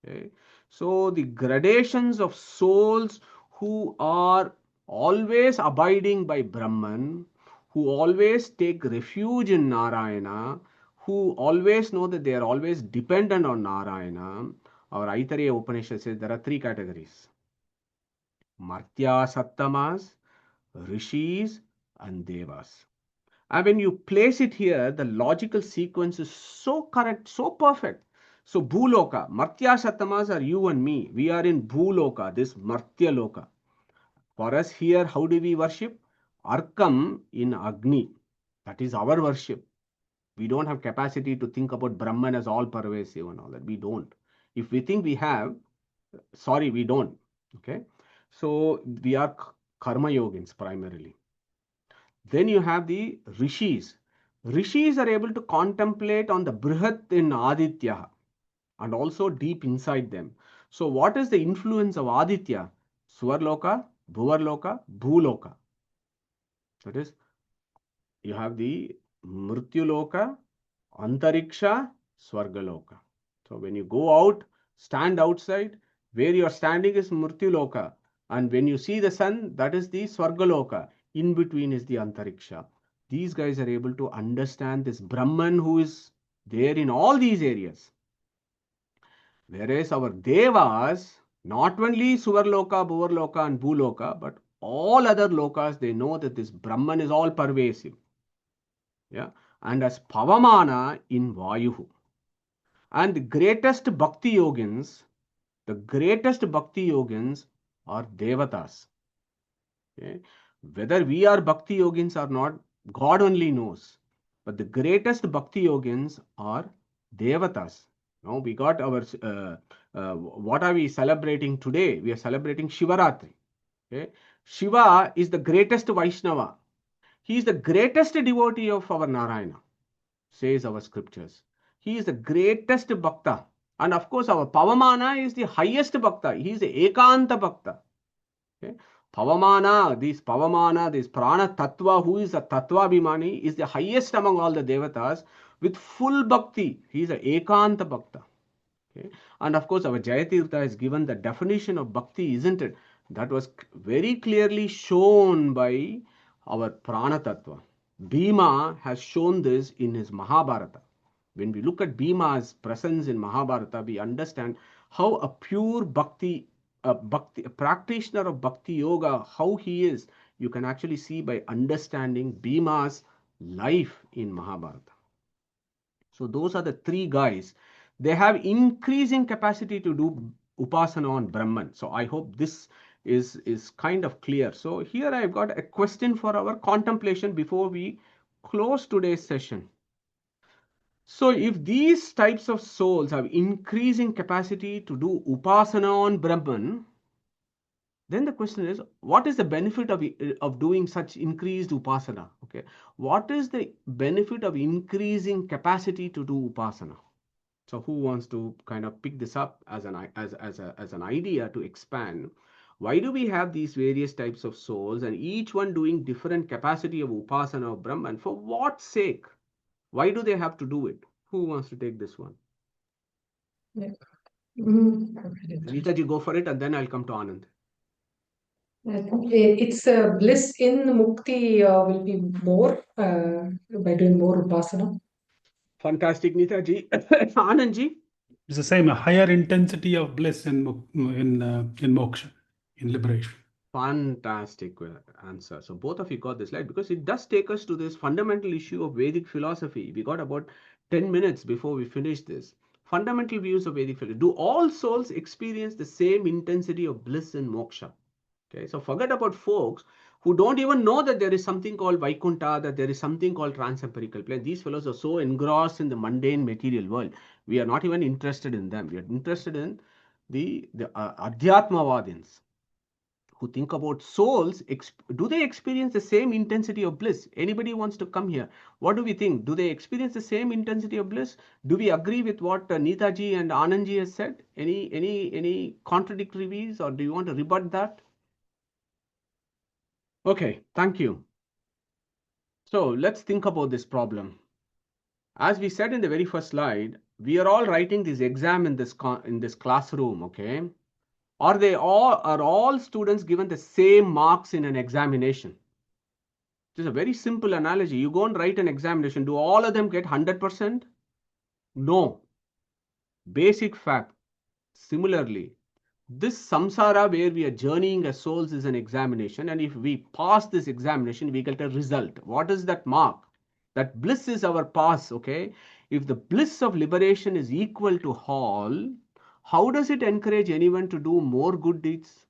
Okay. So the gradations of souls who are always abiding by Brahman, who always take refuge in Narayana, who always know that they are always dependent on Narayana. Our Aitareya Upanishad says there are three categories: Martya Sattamas, Rishis, and Devas. And when you place it here, the logical sequence is so correct, so perfect. So Bhuloka, Martya Sattamas are you and me. We are in Bhuloka, this Martya Loka. For us here, how do we worship? Arkam in Agni. That is our worship. We don't have capacity to think about Brahman as all pervasive and all that. We don't. If we think we have, sorry, we don't. Okay. So we are karma yogins primarily. Then you have the Rishis. Rishis are able to contemplate on the Brihat in Aditya and also deep inside them. So what is the influence of Aditya? Swarloka, Bhuvarloka, Bhuloka. That is, you have the Mrityuloka, Antariksha, Swargaloka. So when you go out, stand outside, where you are standing is Mrityuloka. And when you see the sun, that is the Swargaloka. In between is the Antariksha. These guys are able to understand this Brahman who is there in all these areas. Whereas our Devas, not only Suvarloka, Bhuvarloka and Bhuloka, but all other lokas, they know that this Brahman is all pervasive. Yeah. And as Pavamana in Vayuhu. And the greatest bhakti yogins are devatas. Okay? Whether we are bhakti yogins or not, God only knows. But the greatest bhakti yogins are devatas. Now we got our, what are we celebrating today? We are celebrating Shivaratri. Okay? Shiva is the greatest Vaishnava. He is the greatest devotee of our Narayana, says our scriptures. He is the greatest bhakta. And of course, our Pavamana is the highest bhakta. He is the Ekanta bhakta. Okay? Pavamana, this Prana Tattva, who is a Tattva Bhimani, is the highest among all the Devatas with full bhakti. He is a Ekanta bhakta. Okay? And of course, our Jayatirtha has given the definition of bhakti, isn't it? That was very clearly shown by our Prana Tattva. Bhima has shown this in his Mahabharata. When we look at Bhima's presence in Mahabharata, we understand how a pure bhakti, a practitioner of bhakti yoga, how he is. You can actually see by understanding Bhima's life in Mahabharata. So those are the three guys. They have increasing capacity to do upasana on Brahman. So I hope this is kind of clear. So here I've got a question for our contemplation before we close today's session. So if these types of souls have increasing capacity to do upasana on Brahman, then the question is, what is the benefit of doing such increased upasana? Okay, what is the benefit of increasing capacity to do upasana? So who wants to kind of pick this up as an idea to expand? Why do we have these various types of souls and each one doing different capacity of upasana of Brahman? For what sake? Why do they have to do it? Who wants to take this one? Yeah. Rita, you go for it, and then I'll come to Anand. It's bliss in mukti will be more by doing more upasana. Fantastic, Nita ji. Anand ji. It's the same, a higher intensity of bliss in moksha, in liberation. Fantastic answer. So both of you got this right, because it does take us to this fundamental issue of Vedic philosophy. We got about 10 minutes before we finish this. Fundamental views of Vedic philosophy. Do all souls experience the same intensity of bliss and moksha? Okay, so forget about folks who don't even know that there is something called Vaikuntha, that there is something called transempirical plane. These fellows are so engrossed in the mundane material world. We are not even interested in them. We are interested in the Adhyatmavadins who think about souls. Do they experience the same intensity of bliss? Anybody wants to come here? What do we think? Do they experience the same intensity of bliss? Do we agree with what Neetaji and Anandji has said? Any contradictory views, or do you want to rebut that? Okay, thank you. So let's think about this problem. As we said in the very first slide, we are all writing this exam in this classroom, okay? Are all students given the same marks in an examination? This is a very simple analogy. You go and write an examination. Do all of them get 100%? No. Basic fact. Similarly, this samsara where we are journeying as souls is an examination, and if we pass this examination, we get a result. What is that mark? That bliss is our pass, okay? If the bliss of liberation is equal to all, how does it encourage anyone to do more good deeds?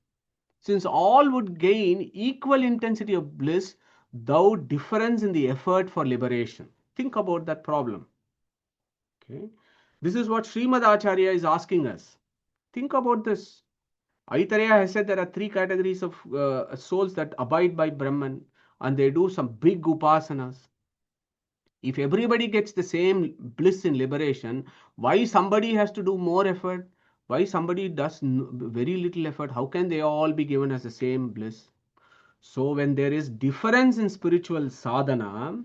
Since all would gain equal intensity of bliss, though difference in the effort for liberation. Think about that problem. Okay, this is what Srimad Acharya is asking us. Think about this. Aitareya has said there are three categories of souls that abide by Brahman, and they do some big upasanas. If everybody gets the same bliss in liberation, why somebody has to do more effort? Why somebody does very little effort? How can they all be given as the same bliss? So when there is difference in spiritual sadhana,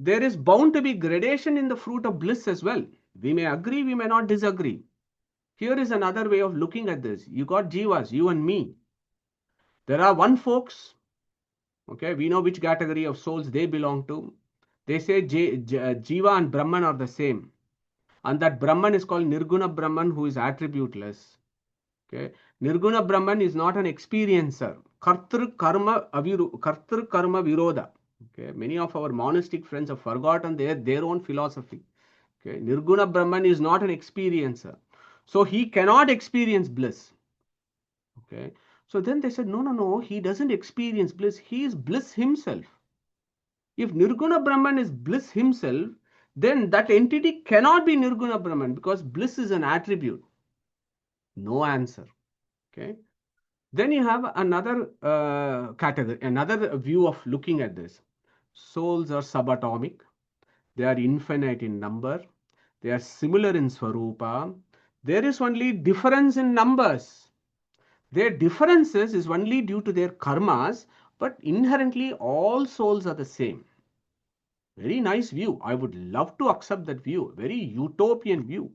there is bound to be gradation in the fruit of bliss as well. We may agree, we may not disagree. Here is another way of looking at this. You got jivas, you and me. There are one folks, okay, we know which category of souls they belong to. They say Jiva and Brahman are the same. And that Brahman is called Nirguna Brahman, who is attributeless. Okay. Nirguna Brahman is not an experiencer. Kartru karma viroda. Okay. Many of our monastic friends have forgotten their own philosophy. Okay. Nirguna Brahman is not an experiencer. So he cannot experience bliss. Okay. So then they said, no, he doesn't experience bliss. He is bliss himself. If Nirguna Brahman is bliss himself, then that entity cannot be Nirguna Brahman because bliss is an attribute. No answer. Okay. Then you have another category, another view of looking at this. Souls are subatomic. They are infinite in number. They are similar in Swarupa. There is only difference in numbers. Their differences is only due to their karmas, but inherently all souls are the same. Very nice view. I would love to accept that view. Very utopian view.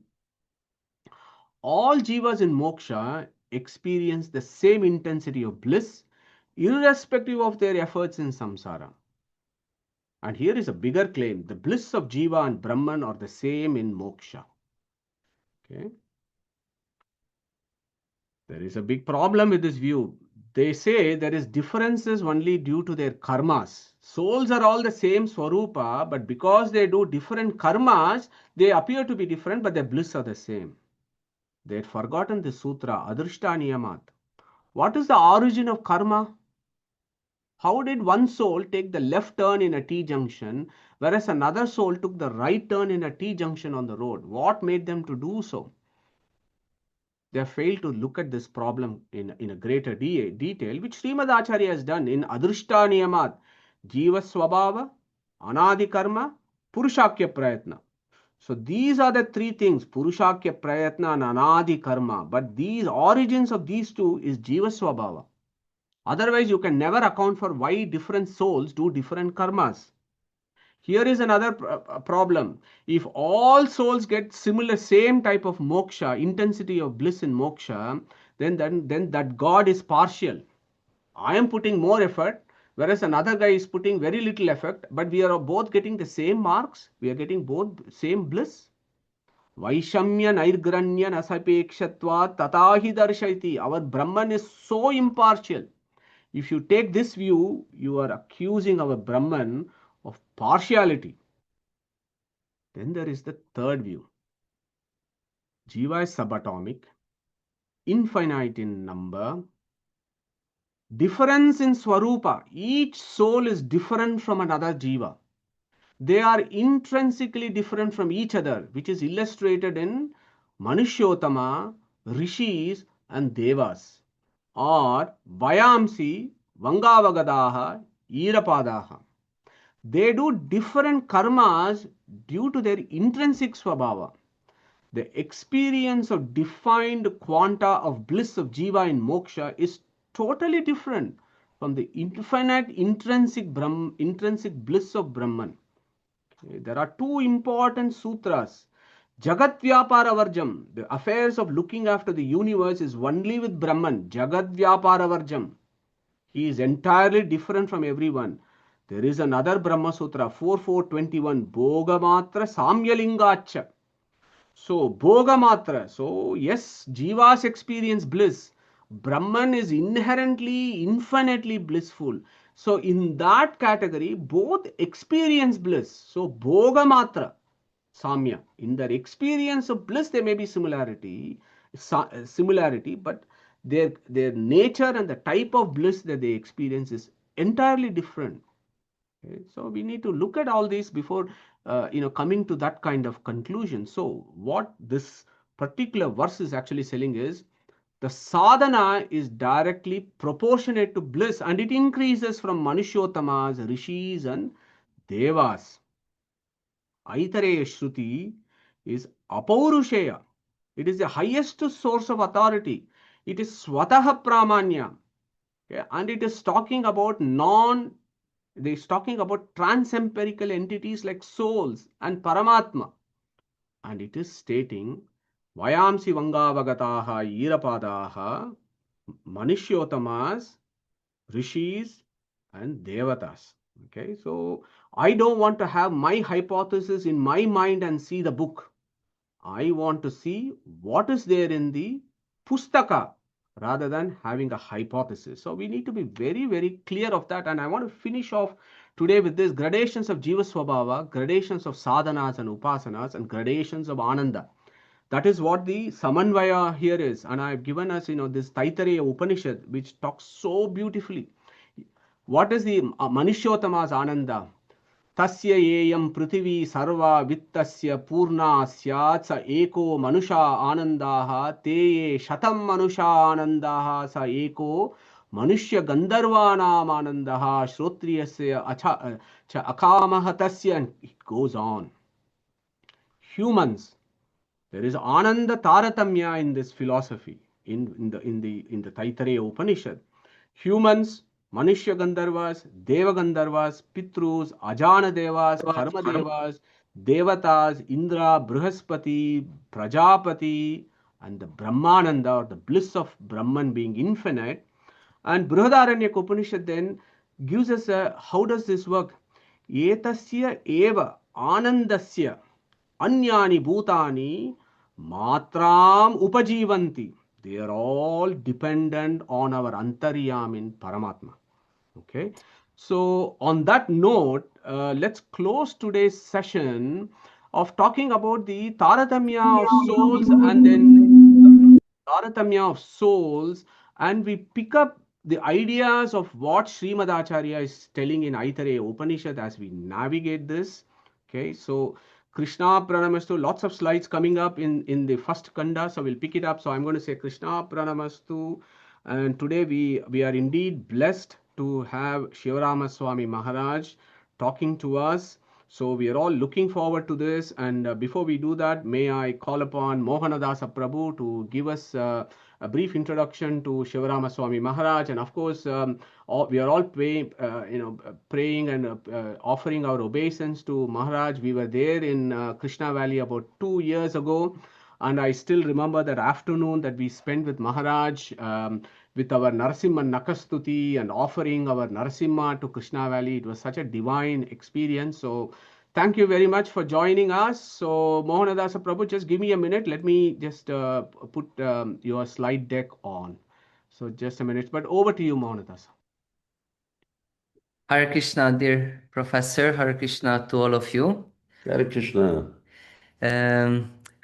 All jivas in moksha experience the same intensity of bliss, irrespective of their efforts in samsara. And here is a bigger claim. The bliss of jiva and Brahman are the same in moksha. Okay. There is a big problem with this view. They say there is differences only due to their karmas. Souls are all the same swarupa, but because they do different karmas, they appear to be different, but their bliss are the same. They had forgotten the sutra, Adrishta Niyamat. What is the origin of karma? How did one soul take the left turn in a T junction, whereas another soul took the right turn in a T junction on the road? What made them to do so? They have failed to look at this problem in a greater detail, which Srimad Acharya has done in Adrishta Niyamat, Jiva Swabhava, Anadi Karma, Purushakya Prayatna. So these are the three things, Purushakya Prayatna and Anadi Karma. But these origins of these two is Jiva Swabhava. Otherwise, you can never account for why different souls do different karmas. Here is another problem. If all souls get similar, same type of moksha, intensity of bliss in moksha, then that God is partial. I am putting more effort, whereas another guy is putting very little effort, but we are both getting the same marks. We are getting both same bliss. Vaishamya Nairgranya Nasapekshatva Tatahi Darshayati. Our Brahman is so impartial. If you take this view, you are accusing our Brahman of partiality. Then there is the third view. Jiva is subatomic, infinite in number, difference in Swarupa. Each soul is different from another Jiva. They are intrinsically different from each other, which is illustrated in Manushyotama, Rishis, and Devas, or Vayamsi, Vangavagadaha, Irapadaha. They do different karmas due to their intrinsic swabhava. The experience of defined quanta of bliss of jiva in moksha is totally different from the infinite intrinsic bliss of Brahman. There are two important sutras. Jagat Vyapara Varjam, the affairs of looking after the universe is only with Brahman. Jagat Vyapara Varjam. He is entirely different from everyone. There is another Brahma Sutra 4421, Bhogamatra Samyalingacha. So, Bhogamatra. So, yes, Jivas experience bliss. Brahman is inherently, infinitely blissful. So, in that category, both experience bliss. So, Bhogamatra, Samya. In their experience of bliss, there may be similarity, but their nature and the type of bliss that they experience is entirely different. Okay? So we need to look at all these before coming to that kind of conclusion. So what this particular verse is actually saying is the sadhana is directly proportionate to bliss, and it increases from Manushyottamas, Rishis, and Devas. Aitareya Shruti is Apaurusheya. It is the highest source of authority. It is Swataha Pramanya. Okay? And it is talking about it's talking about transempirical entities like souls and Paramatma. And it is stating Vayamsi Vangavagataha Irapadaha Manishyotamas Rishis and Devatas. Okay, so I don't want to have my hypothesis in my mind and see the book. I want to see what is there in the Pustaka rather than having a hypothesis. So we need to be very, very clear of that. And I want to finish off today with this gradations of Jiva Swabhava, gradations of sadhanas and upasanas, and gradations of Ananda. That is what the Samanvaya here is. And I've given us, this Taitareya Upanishad, which talks so beautifully. What is the Manishyottama's Ananda? Tasya yeyam prithvi sarva vittasya purna syat sa eko manusha anandaha te ye shatam manusha anandaha sa eko manushya gandharvanam anandaha shrotriyasya cha akamaha tasya, and it goes on. Humans, there is Ananda Taratamya in this philosophy, in the Taitareya Upanishad. Humans, Manushya Gandharvas, Deva Gandharvas, Pitrus, Ajana Devas, Karma Devas, Devatas, Indra, Brihaspati, Prajapati, and the Brahmananda, or the bliss of Brahman being infinite. And Brihadaranya Upanishad then gives us how does this work? Etasya eva anandasya anyani bhutani matram upajivanti. They are all dependent on our antaryam in Paramatma. Okay. So on that note, let's close today's session of talking about the Taratamya of souls, and then Taratamya of souls, and we pick up the ideas of what Srimad Acharya is telling in Aitareya Upanishad as we navigate this. Okay, so Krishna Pranamastu, lots of slides coming up in the first kanda, so we'll pick it up. So I'm going to say Krishna Pranamastu, and today we are indeed blessed to have Shivarama Swami Maharaj talking to us. So we are all looking forward to this. And before we do that, may I call upon Mohanadasa Prabhu to give us a brief introduction to Shivarama Swami Maharaj. And of course, we are all praying and offering our obeisance to Maharaj. We were there in Krishna Valley about 2 years ago. And I still remember that afternoon that we spent with Maharaj, with our Narasimha Nakastuti and offering our Narasimha to Krishna Valley. It was such a divine experience. So thank you very much for joining us. So Mohanadasa Prabhu, just give me a minute. Let me just put your slide deck on. So just a minute, but over to you, Mohanadasa. Hare Krishna, dear Professor. Hare Krishna to all of you. Hare Krishna.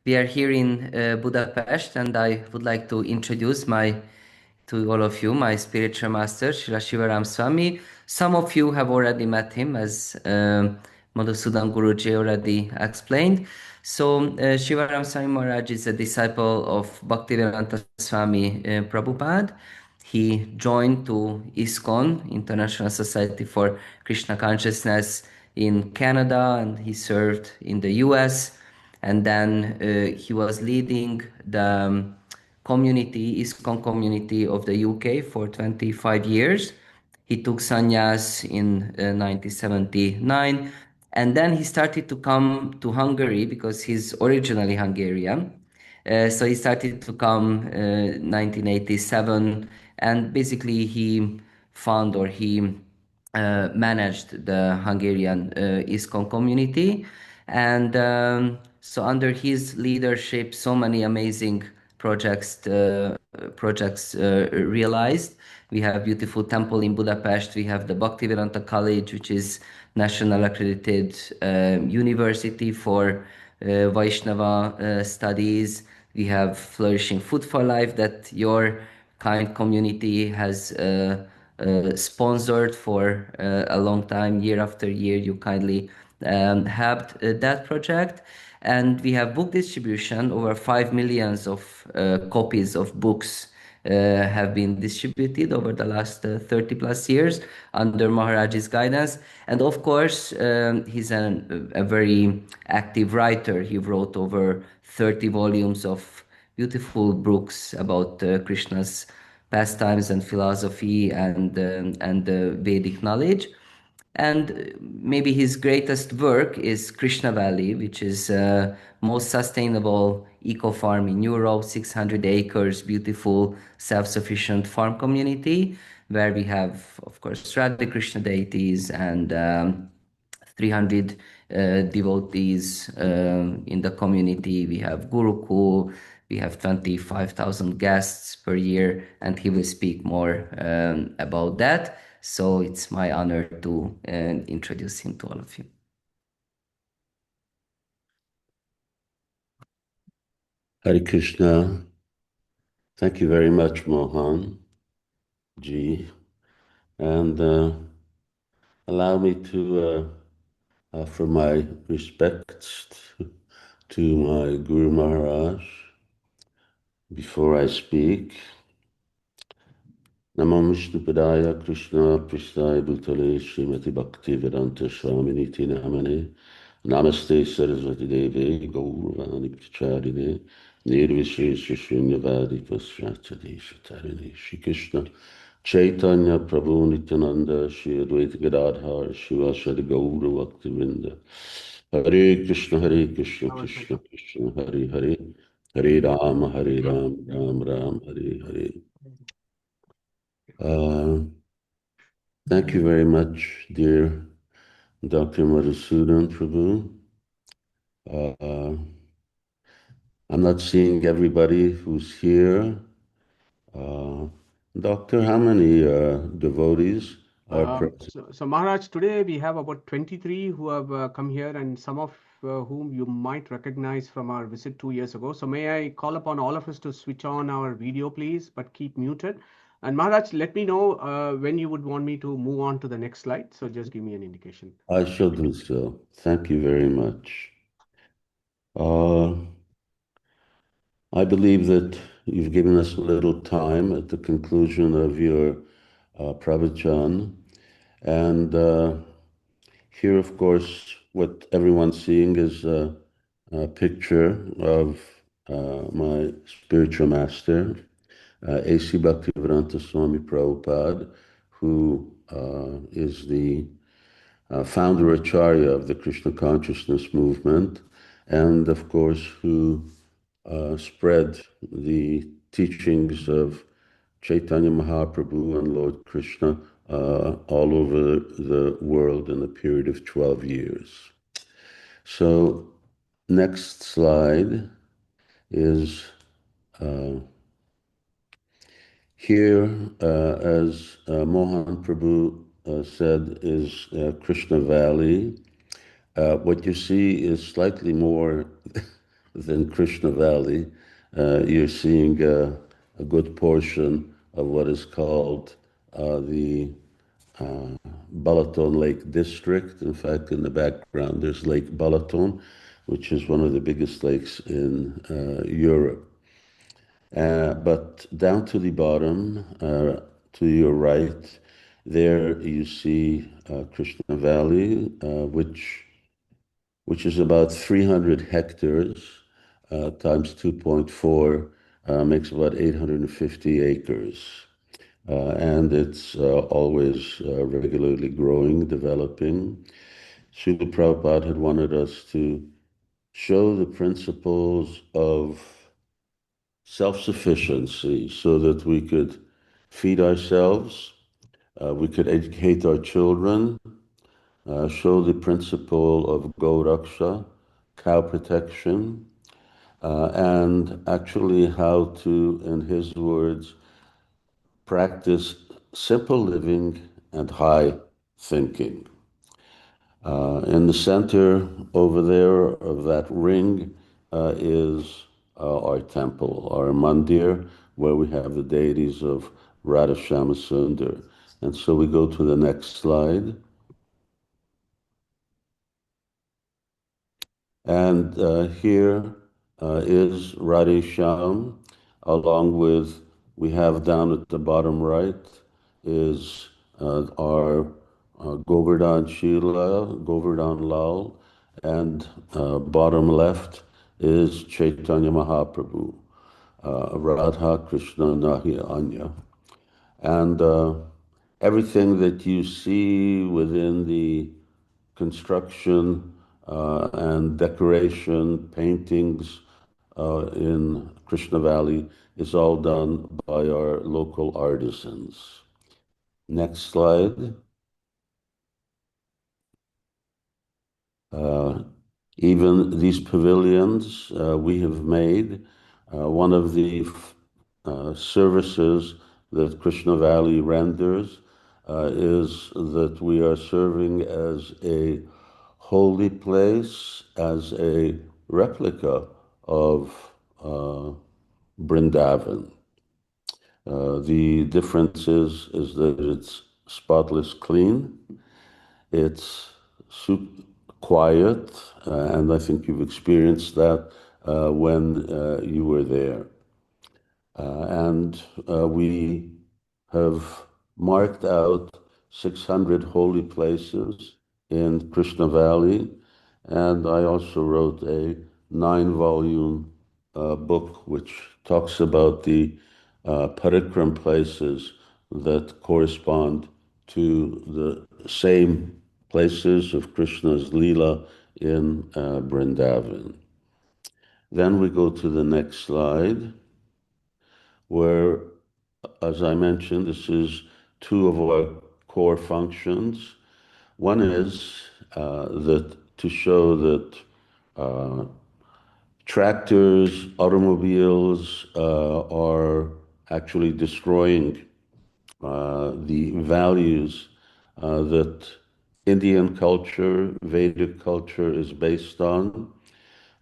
We are here in Budapest, and I would like to introduce to all of you my spiritual master, Srila Shivaram Swami. Some of you have already met him, as Madhusudan Guruji already explained. So Shivaram Swami Maharaj is a disciple of Bhaktivedanta Swami Prabhupada. He joined to ISKCON, International Society for Krishna Consciousness, in Canada, and he served in the US. And then he was leading the ISKCON community of the UK for 25 years. He took sannyas in 1979, and then he started to come to Hungary because he's originally Hungarian. So he started to come 1987, and basically he found, or he managed the Hungarian ISKCON community. And so under his leadership, so many amazing projects realized. We have beautiful temple in Budapest. We have the Bhaktivedanta College, which is national accredited university for Vaishnava studies. We have Flourishing Food for Life that your kind community has sponsored for a long time. Year after year, you kindly helped that project. And we have book distribution, over 5 million of copies of books have been distributed over the last 30 plus years under Maharaj's guidance. And of course, he's a very active writer. He wrote over 30 volumes of beautiful books about Krishna's pastimes and philosophy and Vedic knowledge. And maybe his greatest work is Krishna Valley, which is most sustainable eco farm in Europe, 600 acres, beautiful self-sufficient farm community, where we have, of course, Radha Krishna deities and 300 devotees in the community. We have Gurukul, we have 25,000 guests per year, and he will speak more about that. So it's my honor to introduce him to all of you. Hare Krishna. Thank you very much, Mohan ji. And allow me to offer my respects to my Guru Maharaj before I speak. Namo Vishnu Padaya Krishna Prasthaya Bhutale Srimati Bhakti Vedanta Swamini Namane Namaste Saraswati Devi Gauravani Pracharine Nirvishesha Shunyavadi Pasratadi Shatarini Shri Krishna Chaitanya Prabhu Nityananda Shri Advaita Gadadhar Shiva Shri Gaura Bhakti Vrinda Hare Krishna Krishna Krishna Hare Hare Hare Ram Ram Hare Hare. Thank you very much, dear Dr. Madhusudan Prabhu. I'm not seeing everybody who's here. Doctor, how many devotees are present? So Maharaj, today we have about 23 who have come here, and some of whom you might recognize from our visit 2 years ago. So may I call upon all of us to switch on our video, please, but keep muted. And Maharaj, let me know when you would want me to move on to the next slide. So just give me an indication. I shall do so. Thank you very much. I believe that you've given us a little time at the conclusion of your pravachan. And here, of course, what everyone's seeing is a picture of my spiritual master, A.C. Bhaktivedanta Swami Prabhupada, who is the founder Acharya of the Krishna consciousness movement, and of course, who spread the teachings of Chaitanya Mahaprabhu and Lord Krishna all over the world in a period of 12 years. So, next slide is here, as Mohan Prabhu said, is Krishna Valley. What you see is slightly more than Krishna Valley. You're seeing a good portion of what is called the Balaton Lake District. In fact, in the background, there's Lake Balaton, which is one of the biggest lakes in Europe. But down to the bottom, to your right, there you see Krishna Valley, which is about 300 hectares times 2.4 makes about 850 acres. And it's always regularly growing, developing. Srila Prabhupada had wanted us to show the principles of self-sufficiency so that we could feed ourselves, we could educate our children, show the principle of Go Raksha, cow protection, and actually how to, in his words, practice simple living and high thinking. In the center over there of that ring is our temple, our mandir, where we have the deities of Radha Shama Sundar. And so we go to the next slide. And here is Radha Sham, along with we have down at the bottom right is our Govardhan Shila, Govardhan Lal, and bottom left is Chaitanya Mahaprabhu, Radha Krishna Nahi Anya. And everything that you see within the construction and decoration, paintings in Krishna Valley is all done by our local artisans. Next slide. Even these pavilions we have made. One of the services that Krishna Valley renders is that we are serving as a holy place, as a replica of Vrindavan. The difference is that it's spotless clean, it's quiet, and I think you've experienced that when you were there. And we have marked out 600 holy places in Krishna Valley, and I also wrote a 9-volume book which talks about the parikram places that correspond to the same places of Krishna's Leela in Vrindavan. Then we go to the next slide, where, as I mentioned, this is two of our core functions. One is that to show that tractors, automobiles are actually destroying the values that Indian culture, Vedic culture is based on,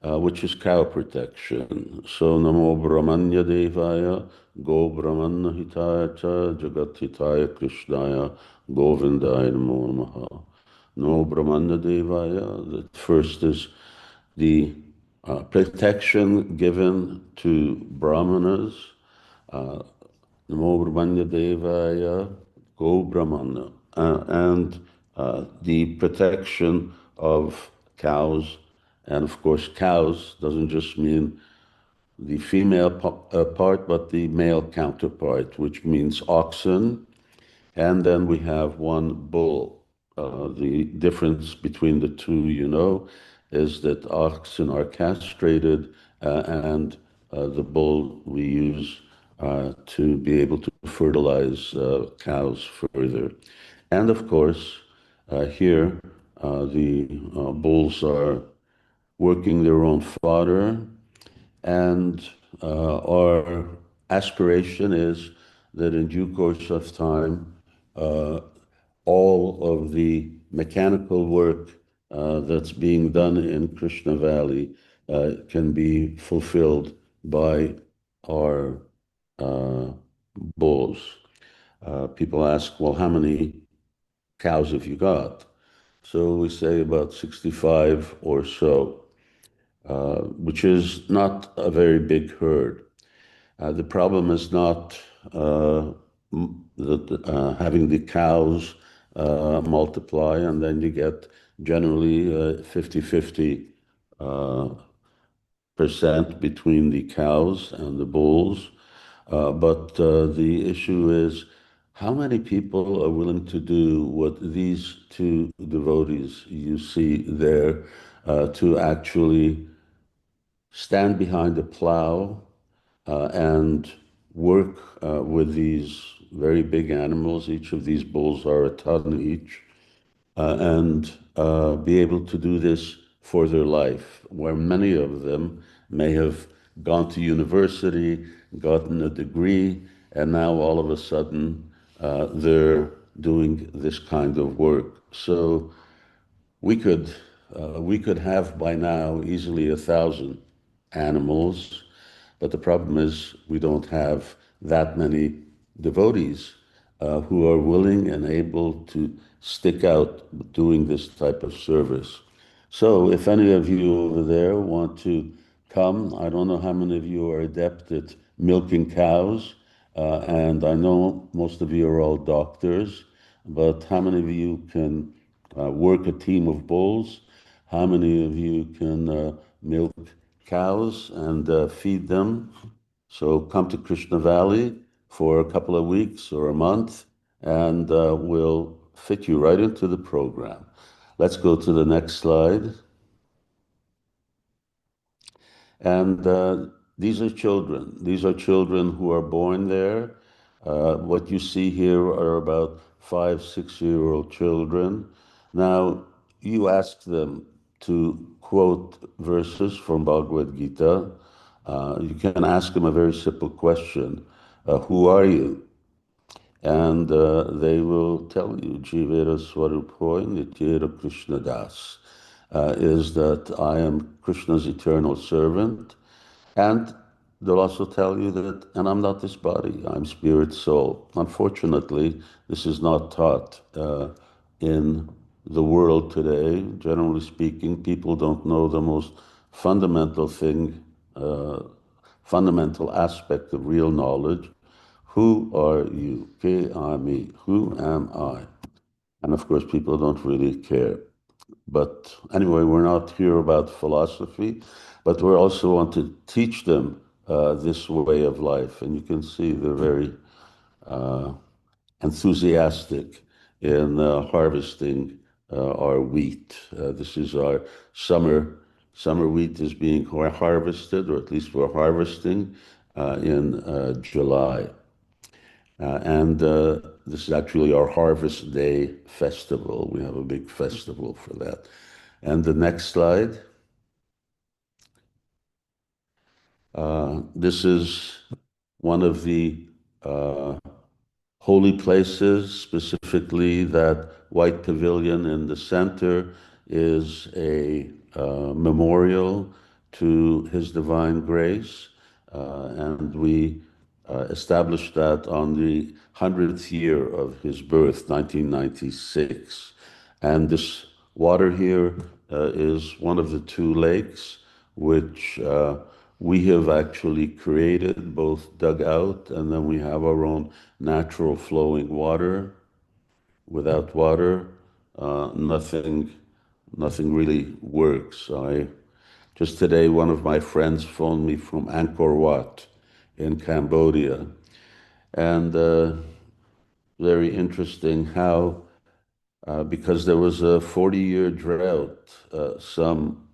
which is cow protection. So, Namo Brahmanya Devaya, Go Brahmanna Hitaya Cha, Jagat Hitaya Krishnaya, Govindaya Namo Namaha. Namo Brahmanya Devaya, that first is the protection given to Brahmanas. Namo Brahmanya Devaya, Go Brahmana, and the protection of cows. And of course, cows doesn't just mean the female part, but the male counterpart, which means oxen. And then we have one bull. The difference between the two, is that oxen are castrated and the bull we use to be able to fertilize cows further. And of course, here the bulls are working their own fodder, and our aspiration is that in due course of time, all of the mechanical work that's being done in Krishna Valley can be fulfilled by our bulls. People ask, well, how many cows have you got? So we say about 65 or so, which is not a very big herd. The problem is not having the cows multiply, and then you get generally 50-50% between the cows and the bulls. But the issue is how many people are willing to do what these two devotees you see there to actually stand behind the plow and work with these very big animals. Each of these bulls are a ton each, and be able to do this for their life, where many of them may have gone to university, gotten a degree, and now all of a sudden they're doing this kind of work. So we could have by now easily 1,000 animals, but the problem is we don't have that many devotees who are willing and able to stick out doing this type of service. So if any of you over there want to come, I don't know how many of you are adept at milking cows, And I know most of you are all doctors, but how many of you can work a team of bulls? How many of you can milk cows and feed them? So come to Krishna Valley for a couple of weeks or a month, and we'll fit you right into the program. Let's go to the next slide. And these are children. These are children who are born there. What you see here are about 5, 6-year-old children. Now, you ask them to quote verses from Bhagavad Gita. You can ask them a very simple question. Who are you? And they will tell you, Jivera Swarupoy Nityera Krishna Das, is that I am Krishna's eternal servant. And they'll also tell you that, and I'm not this body, I'm spirit soul. Unfortunately, this is not taught in the world today. Generally speaking, people don't know the most fundamental thing, fundamental aspect of real knowledge. Who are you? Que ami? Who am I? And of course, people don't really care. But anyway, we're not here about philosophy, but we also want to teach them this way of life. And you can see they're very enthusiastic in harvesting our wheat. This is our summer wheat is being harvested, or at least we're harvesting in July. And this is actually our Harvest Day festival. We have a big festival for that. And the next slide. This is one of the holy places, specifically that white pavilion in the center is a memorial to His Divine Grace. And we established that on the 100th year of his birth, 1996. And this water here is one of the two lakes which we have actually created, both dug out, and then we have our own natural flowing water. Without water, nothing really works. Just today, one of my friends phoned me from Angkor Wat in Cambodia, and very interesting how, because there was a 40-year drought some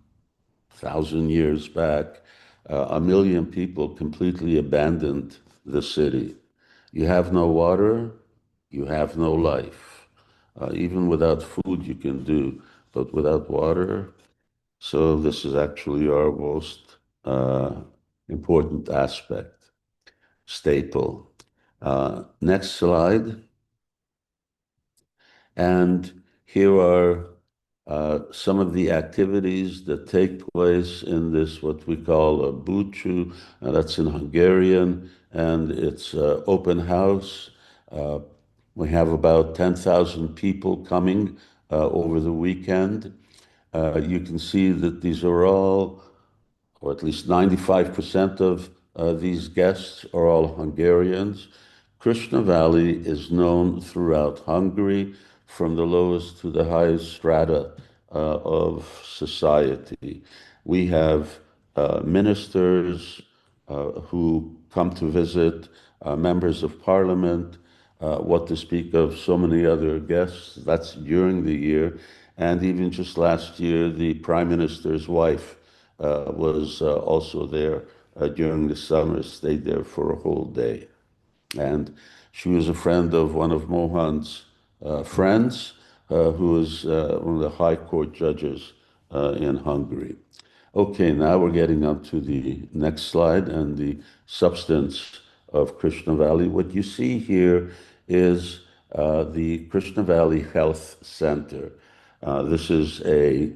1,000 years back, 1 million people completely abandoned the city. You have no water, you have no life. Even without food you can do, but without water. So this is actually our most important aspect, staple. Next slide. And here are some of the activities that take place in this, what we call a Bucu, that's in Hungarian, and it's open house. We have about 10,000 people coming over the weekend. You can see that these are all, or at least 95% of these guests are all Hungarians. Krishna Valley is known throughout Hungary, from the lowest to the highest strata of society. We have ministers who come to visit, members of parliament, what to speak of so many other guests. That's during the year. And even just last year, the prime minister's wife was also there during the summer, stayed there for a whole day. And she was a friend of one of Mohan's friends, who is one of the high court judges in Hungary. Okay, now we're getting up to the next slide and the substance of Krishna Valley. What you see here is the Krishna Valley Health Center. This is a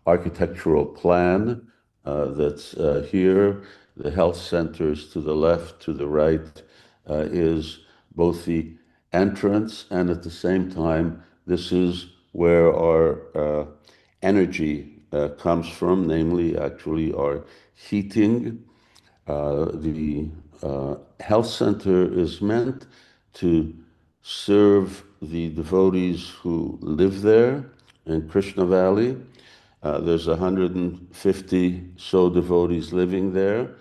architectural plan that's here. The health center is to the left, to the right is both the entrance, and at the same time, this is where our energy comes from, namely actually our heating. The health center is meant to serve the devotees who live there in Krishna Valley. There's 150 so devotees living there.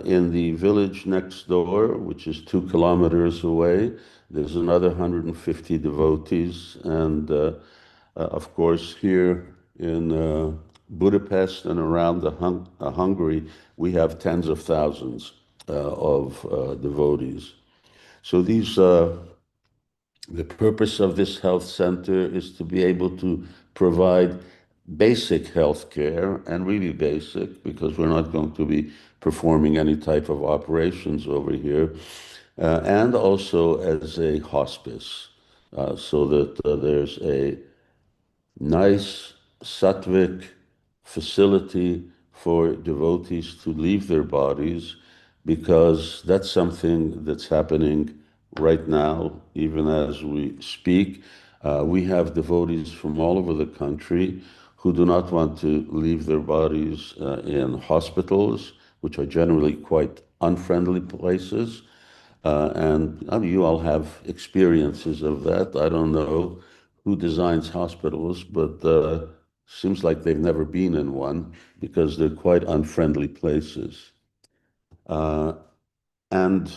In the village next door, which is 2 kilometers away, there's another 150 devotees. And of course, here in Budapest and around Hungary, we have tens of thousands of devotees. So the purpose of this health center is to be able to provide basic health care, and really basic, because we're not going to be performing any type of operations over here, and also as a hospice, so that there's a nice sattvic facility for devotees to leave their bodies, because that's something that's happening right now, even as we speak. We have devotees from all over the country who do not want to leave their bodies in hospitals, which are generally quite unfriendly places. And I mean, you all have experiences of that. I don't know who designs hospitals, but seems like they've never been in one, because they're quite unfriendly places. And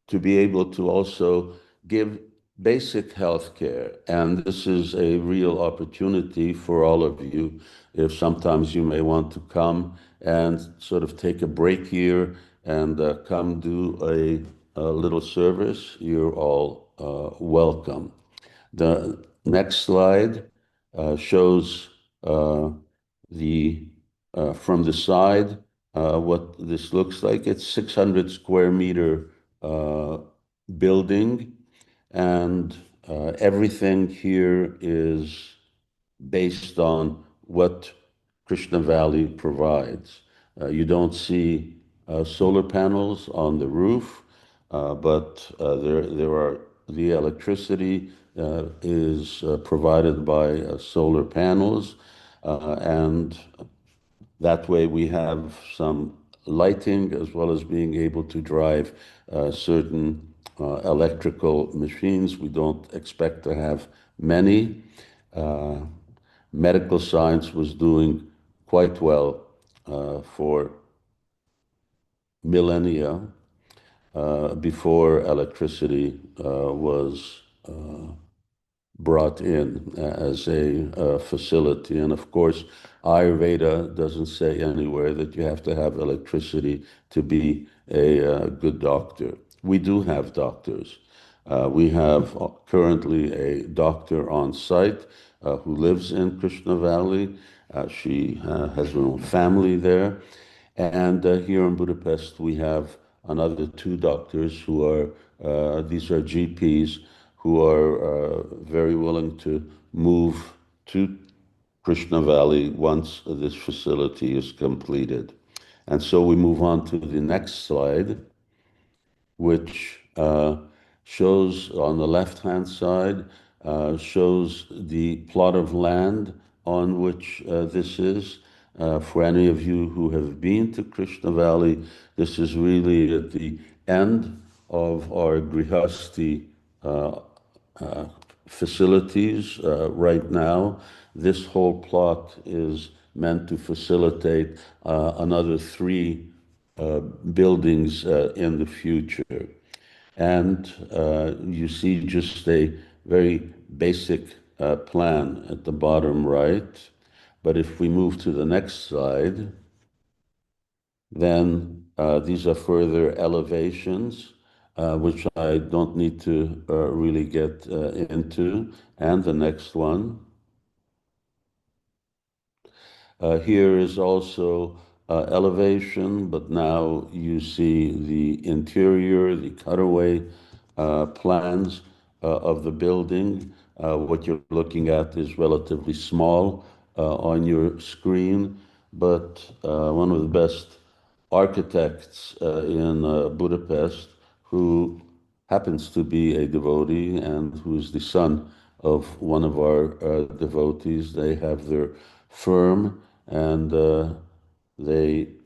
to be able to also give basic health care. And this is a real opportunity for all of you, if sometimes you may want to come and sort of take a break here and come do a little service. You're all welcome. The next slide shows the from the side what this looks like. It's 600 square meter building, and everything here is based on what Krishna Valley provides. You don't see solar panels on the roof, but there are the electricity is provided by solar panels, and that way we have some lighting, as well as being able to drive certain electrical machines. We don't expect to have many. Medical science was doing quite well for millennia before electricity was brought in as a facility. And of course, Ayurveda doesn't say anywhere that you have to have electricity to be a good doctor. We do have doctors. We have currently a doctor on site who lives in Krishna Valley. She has her own family there. And here in Budapest, we have another 2 doctors who are, these are GPs, who are very willing to move to Krishna Valley once this facility is completed. And so we move on to the next slide, which shows on the left-hand side, shows the plot of land on which this is. For any of you who have been to Krishna Valley, this is really at the end of our Grihasti facilities right now. This whole plot is meant to facilitate another 3 buildings in the future. And you see just a very basic plan at the bottom right. But if we move to the next slide, then these are further elevations, which I don't need to really get into. And the next one. Here is also elevation, but now you see the interior, the cutaway plans of the building. What you're looking at is relatively small on your screen, but one of the best architects in Budapest, who happens to be a devotee and who's the son of one of our devotees. They have their firm, and they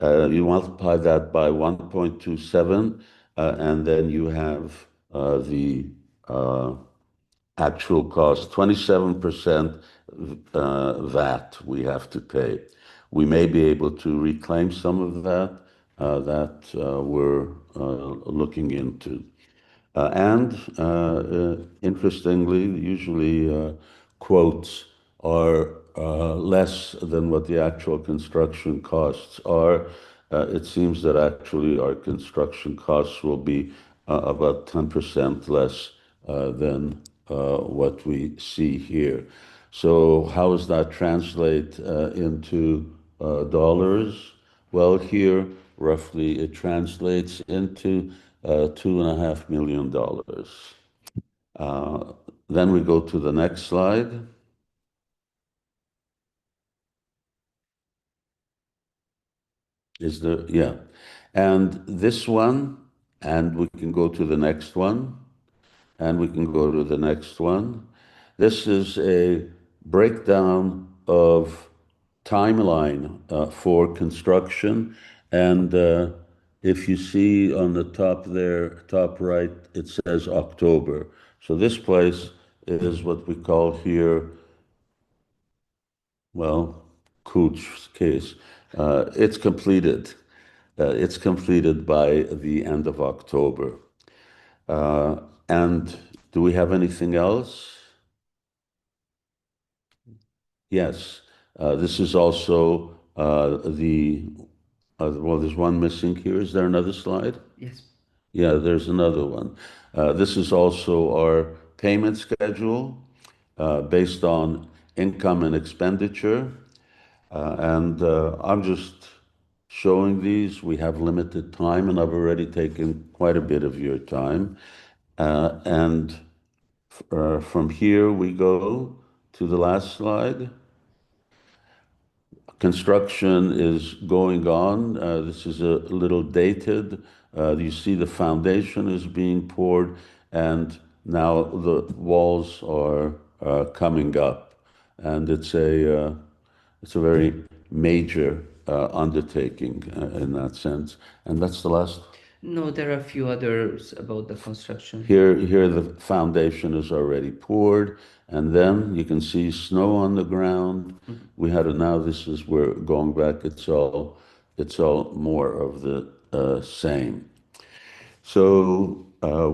You multiply that by 1.27, and then you have the actual cost, 27% VAT we have to pay. We may be able to reclaim some of that we're looking into. Interestingly, usually quotes are less than what the actual construction costs are. It seems that actually our construction costs will be about 10% less than what we see here. So how does that translate into dollars? Well, here, roughly, it translates into $2.5 million. Then we go to the next slide. Yeah. And this one, and we can go to the next one, and we can go to the next one. This is a breakdown of timeline for construction. And if you see on the top there, top right, it says October. So this place is what we call here, well, Cooch's case. It's completed. It's completed by the end of October. And do we have anything else? Yes. This is also well, there's one missing here. Is there another slide? Yes. Yeah, there's another one. This is also our payment schedule based on income and expenditure. I'm just showing these. We have limited time, and I've already taken quite a bit of your time. From here, we go to the last slide. Construction is going on. This is a little dated. You see the foundation is being poured, and now the walls are coming up. And it's a very major undertaking in that sense. And that's the last. No, there are a few others about the construction. Here the foundation is already poured, and then you can see snow on the ground. We had it now. This is where going back. It's all more of the same. So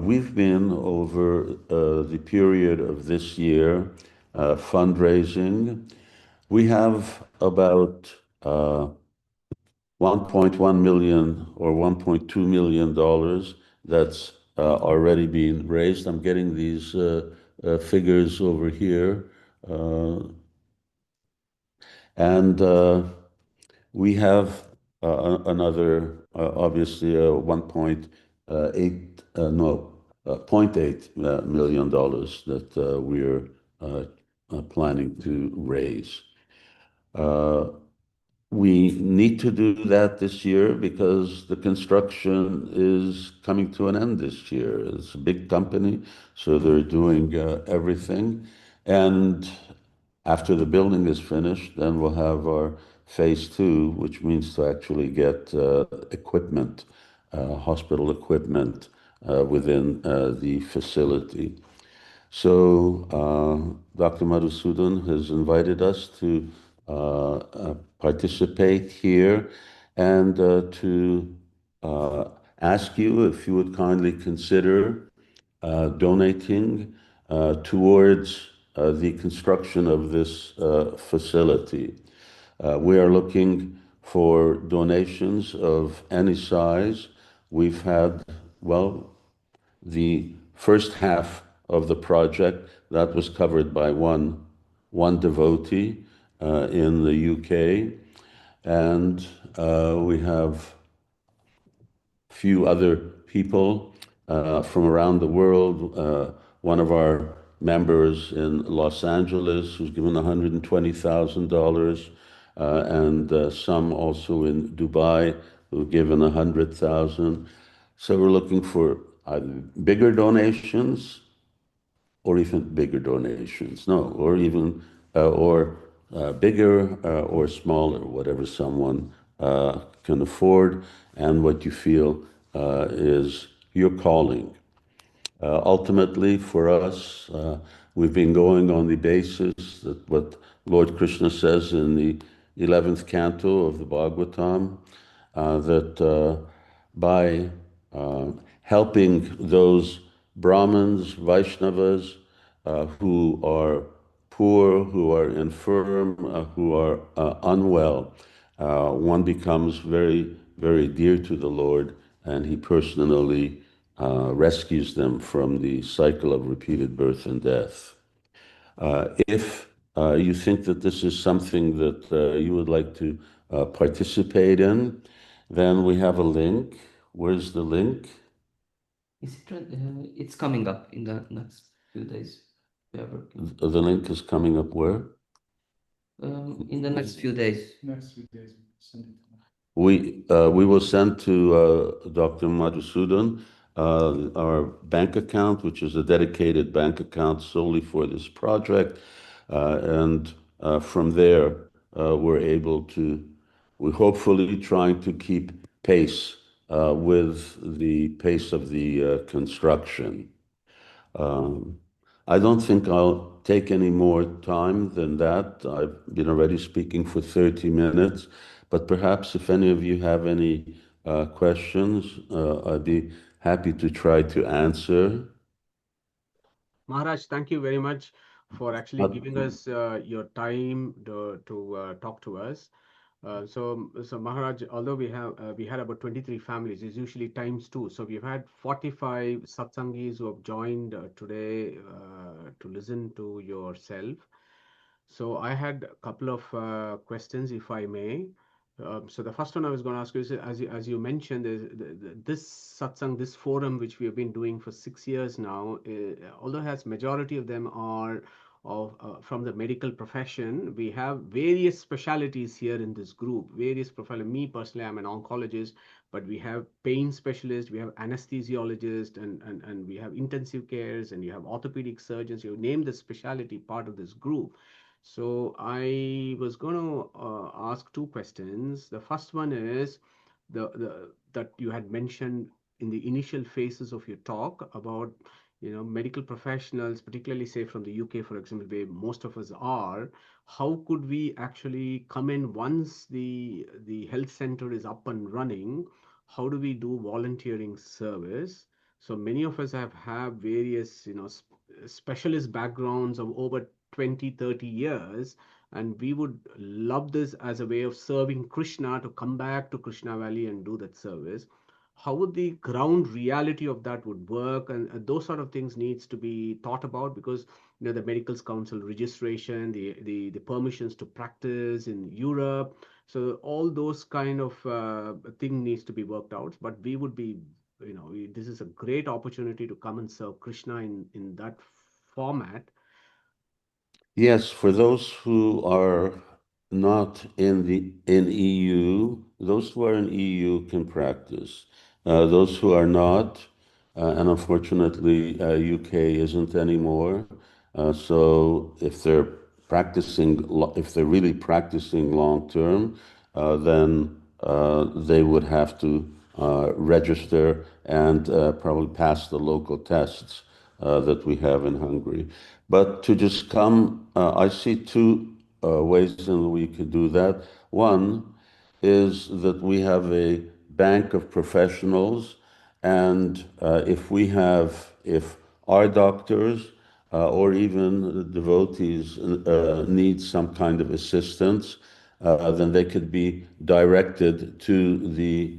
we've been over the period of this year fundraising. We have about 1.1 million or $1.2 million that's already being raised. I'm getting these figures over here. And we have another, obviously, $0.8 million that we're planning to raise. We need to do that this year because the construction is coming to an end this year. It's a big company, so they're doing everything. And after the building is finished, then we'll have our phase 2, which means to actually get equipment, hospital equipment within the facility. So Dr. Madhusudan has invited us to participate here and to ask you if you would kindly consider donating towards the construction of this facility. We are looking for donations of any size. We've had, well, the first half of the project that was covered by one devotee in the UK, and we have a few other people from around the world. One of our members in Los Angeles who's given $120,000, and some also in Dubai who've given $100,000. So we're looking for either bigger donations or even bigger donations. No, or even bigger or smaller, whatever someone can afford and what you feel is your calling. Ultimately, for us, we've been going on the basis that what Lord Krishna says in the 11th canto of the Bhagavatam, that by helping those Brahmins, Vaishnavas, who are poor, who are infirm, who are unwell, one becomes very, very dear to the Lord, and he personally rescues them from the cycle of repeated birth and death. If you think that this is something that you would like to participate in, then we have a link. Where's the link? It's coming up in the next few days. We are working. The link is coming up where? In the next few days. Next few days, send it. We will send to Dr. Madhusudan our bank account, which is a dedicated bank account solely for this project. And from there, we're hopefully trying to keep pace with the pace of the construction. I don't think I'll take any more time than that. I've been already speaking for 30 minutes, but perhaps if any of you have any questions, I'd be happy to try to answer. Maharaj, thank you very much for actually giving us your time to talk to us. So Maharaj, although we had about 23 families, it's usually times two. So we've had 45 satsangis who have joined today to listen to yourself. So I had a couple of questions, if I may. So the first one I was going to ask you is, as you mentioned, this satsang, this forum, which we have been doing for 6 years now, although has majority of them are from the medical profession, we have various specialities here in this group, various profile. Me personally, I'm an oncologist, but we have pain specialists, we have anesthesiologists, and we have intensive cares, and you have orthopedic surgeons. You name the specialty part of this group. So I was going to ask two questions. The first one is the that you had mentioned in the initial phases of your talk about medical professionals, particularly say from the UK, for example, where most of us are. How could we actually come in once the health center is up and running? How do we do volunteering service? So many of us have various specialist backgrounds of over 20, 30 years, and we would love this as a way of serving Krishna, to come back to Krishna Valley and do that service. How would the ground reality of that would work, and those sort of things needs to be thought about, because the medicals council registration, the permissions to practice in Europe, so all those kind of thing needs to be worked out. But we would be, this is a great opportunity to come and serve Krishna in that format. Yes, for those who are not in EU, those who are in EU can practice. Those who are not, and unfortunately UK isn't anymore. So if they're if they're really practicing long term, then they would have to register and probably pass the local tests that we have in Hungary. But to just come, I see two ways in which we could do that. One is that we have a bank of professionals, and if our doctors or even the devotees need some kind of assistance, then they could be directed to the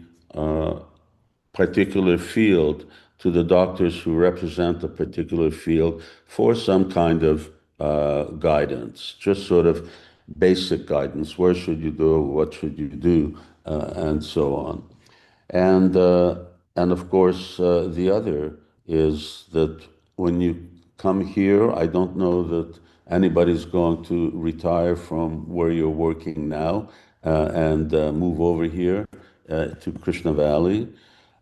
particular field, to the doctors who represent a particular field for some kind of guidance, just sort of basic guidance. Where should you go? What should you do? And so on. And of course, the other is that when you come here, I don't know that anybody's going to retire from where you're working now and move over here to Krishna Valley.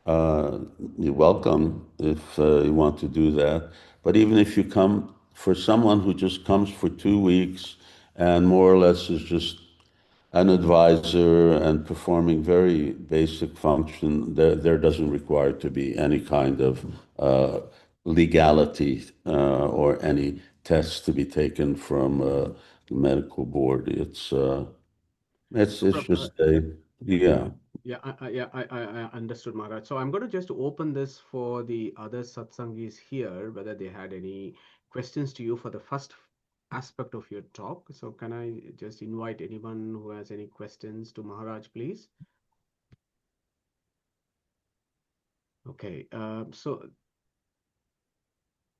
You're welcome if you want to do that. But even if you come, for someone who just comes for 2 weeks and more or less is just an advisor and performing very basic function, there doesn't require to be any kind of legality or any tests to be taken from the medical board. It's just yeah. Yeah, I understood, Maharaj. So I'm going to just open this for the other satsangis here, whether they had any questions to you for the first aspect of your talk. So can I just invite anyone who has any questions to Maharaj, please? Okay,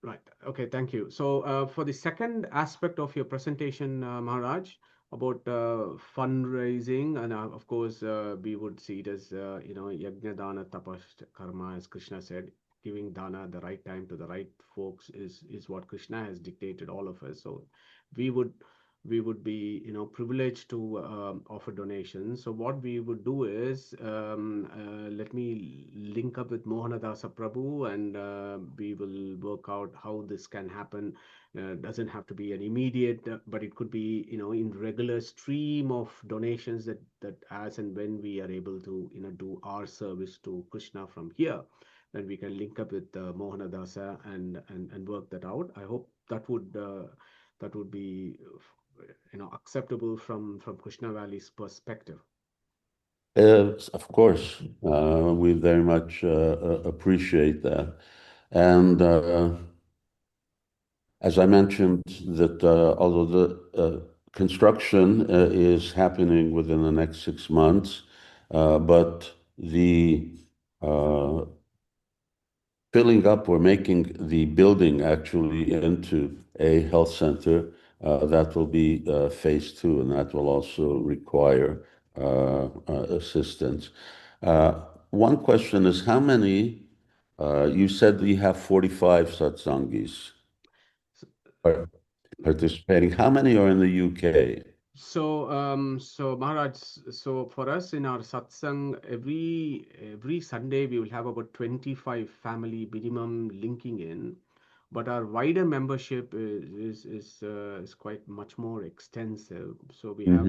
right. Okay, thank you. So for the second aspect of your presentation, Maharaj, about fundraising, and of course, we would see it as, yajna, dana, tapas, karma, as Krishna said, giving dana at the right time to the right folks is what Krishna has dictated all of us. So we would we would be, privileged to offer donations. So what we would do is, let me link up with Mohanadasa Prabhu, and we will work out how this can happen. Doesn't have to be an immediate, but it could be, in regular stream of donations that as and when we are able to, do our service to Krishna from here, then we can link up with Mohanadasa and work that out. I hope that would be acceptable from Krishna Valley's perspective. Of course, we very much appreciate that. And as I mentioned, that although the construction is happening within the next 6 months, but the filling up or making the building actually into a health center, that will be phase 2, and that will also require assistance. One question is, how many, you said we have 45 satsangis participating. How many are in the UK? So Maharaj, so for us in our satsang, every Sunday we will have about 25 family minimum linking in, but our wider membership is quite much more extensive. So we have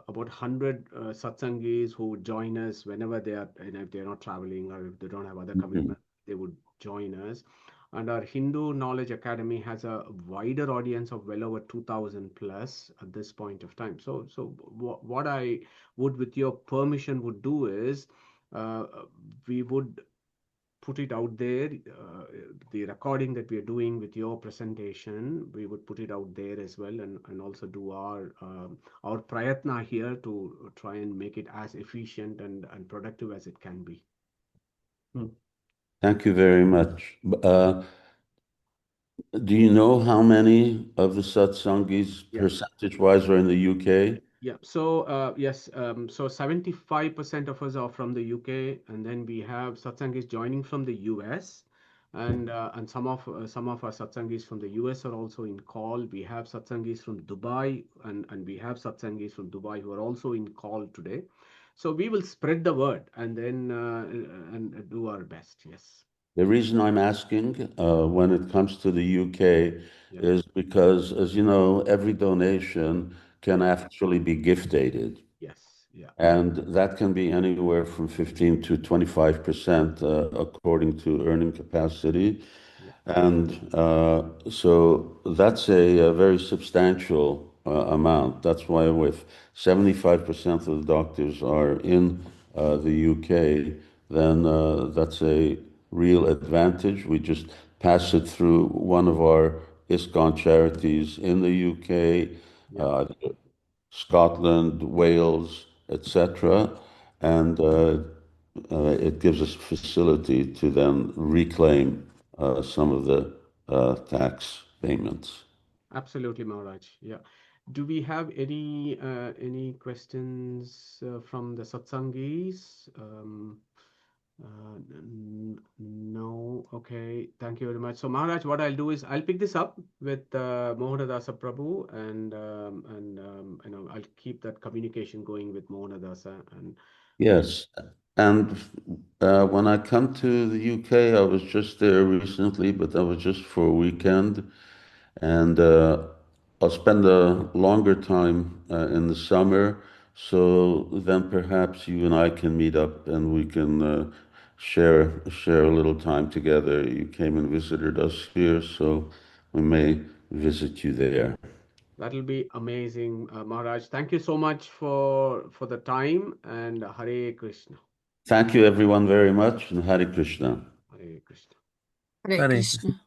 about 100 satsangis who would join us whenever they are, if they're not traveling or if they don't have other commitments, they would join us. And our Hindu Knowledge Academy has a wider audience of well over 2000 plus at this point of time. So what I would, with your permission, would do is, we would put it out there, the recording that we are doing with your presentation, we would put it out there as well, and also do our prayatna here to try and make it as efficient and productive as it can be. Thank you very much. Do you know how many of the satsangis percentage-wise are in the UK? Yeah. So yes. So 75% of us are from the UK, and then we have satsangis joining from the US, and some of our satsangis from the US are also in call. We have satsangis from Dubai, and we have satsangis from Dubai who are also in call today. So we will spread the word and then and do our best. Yes. The reason I'm asking when it comes to the UK is because, as you know, every donation can actually be gift aided. Yes. Yeah. And that can be anywhere from 15 to 25% according to earning capacity. And so that's a very substantial amount. That's why with 75% of the doctors are in the UK, then that's a real advantage. We just pass it through one of our ISKCON charities in the UK, Scotland, Wales, etc., and it gives us facility to then reclaim some of the tax payments. Absolutely, Maharaj. Yeah. Do we have any questions from the satsangis? No. Okay. Thank you very much. So Maharaj, what I'll do is I'll pick this up with Mohanadasa Prabhu, and I'll keep that communication going with Mohanadasa. And Yes. And when I come to the UK, I was just there recently, but that was just for a weekend. And I'll spend a longer time in the summer. So then perhaps you and I can meet up and we can share a little time together. You came and visited us here, so we may visit you there. That'll be amazing, Maharaj. Thank you so much for the time, and Hare Krishna. Thank you everyone very much, and Hare Krishna. Hare Krishna. Hare Hare Krishna.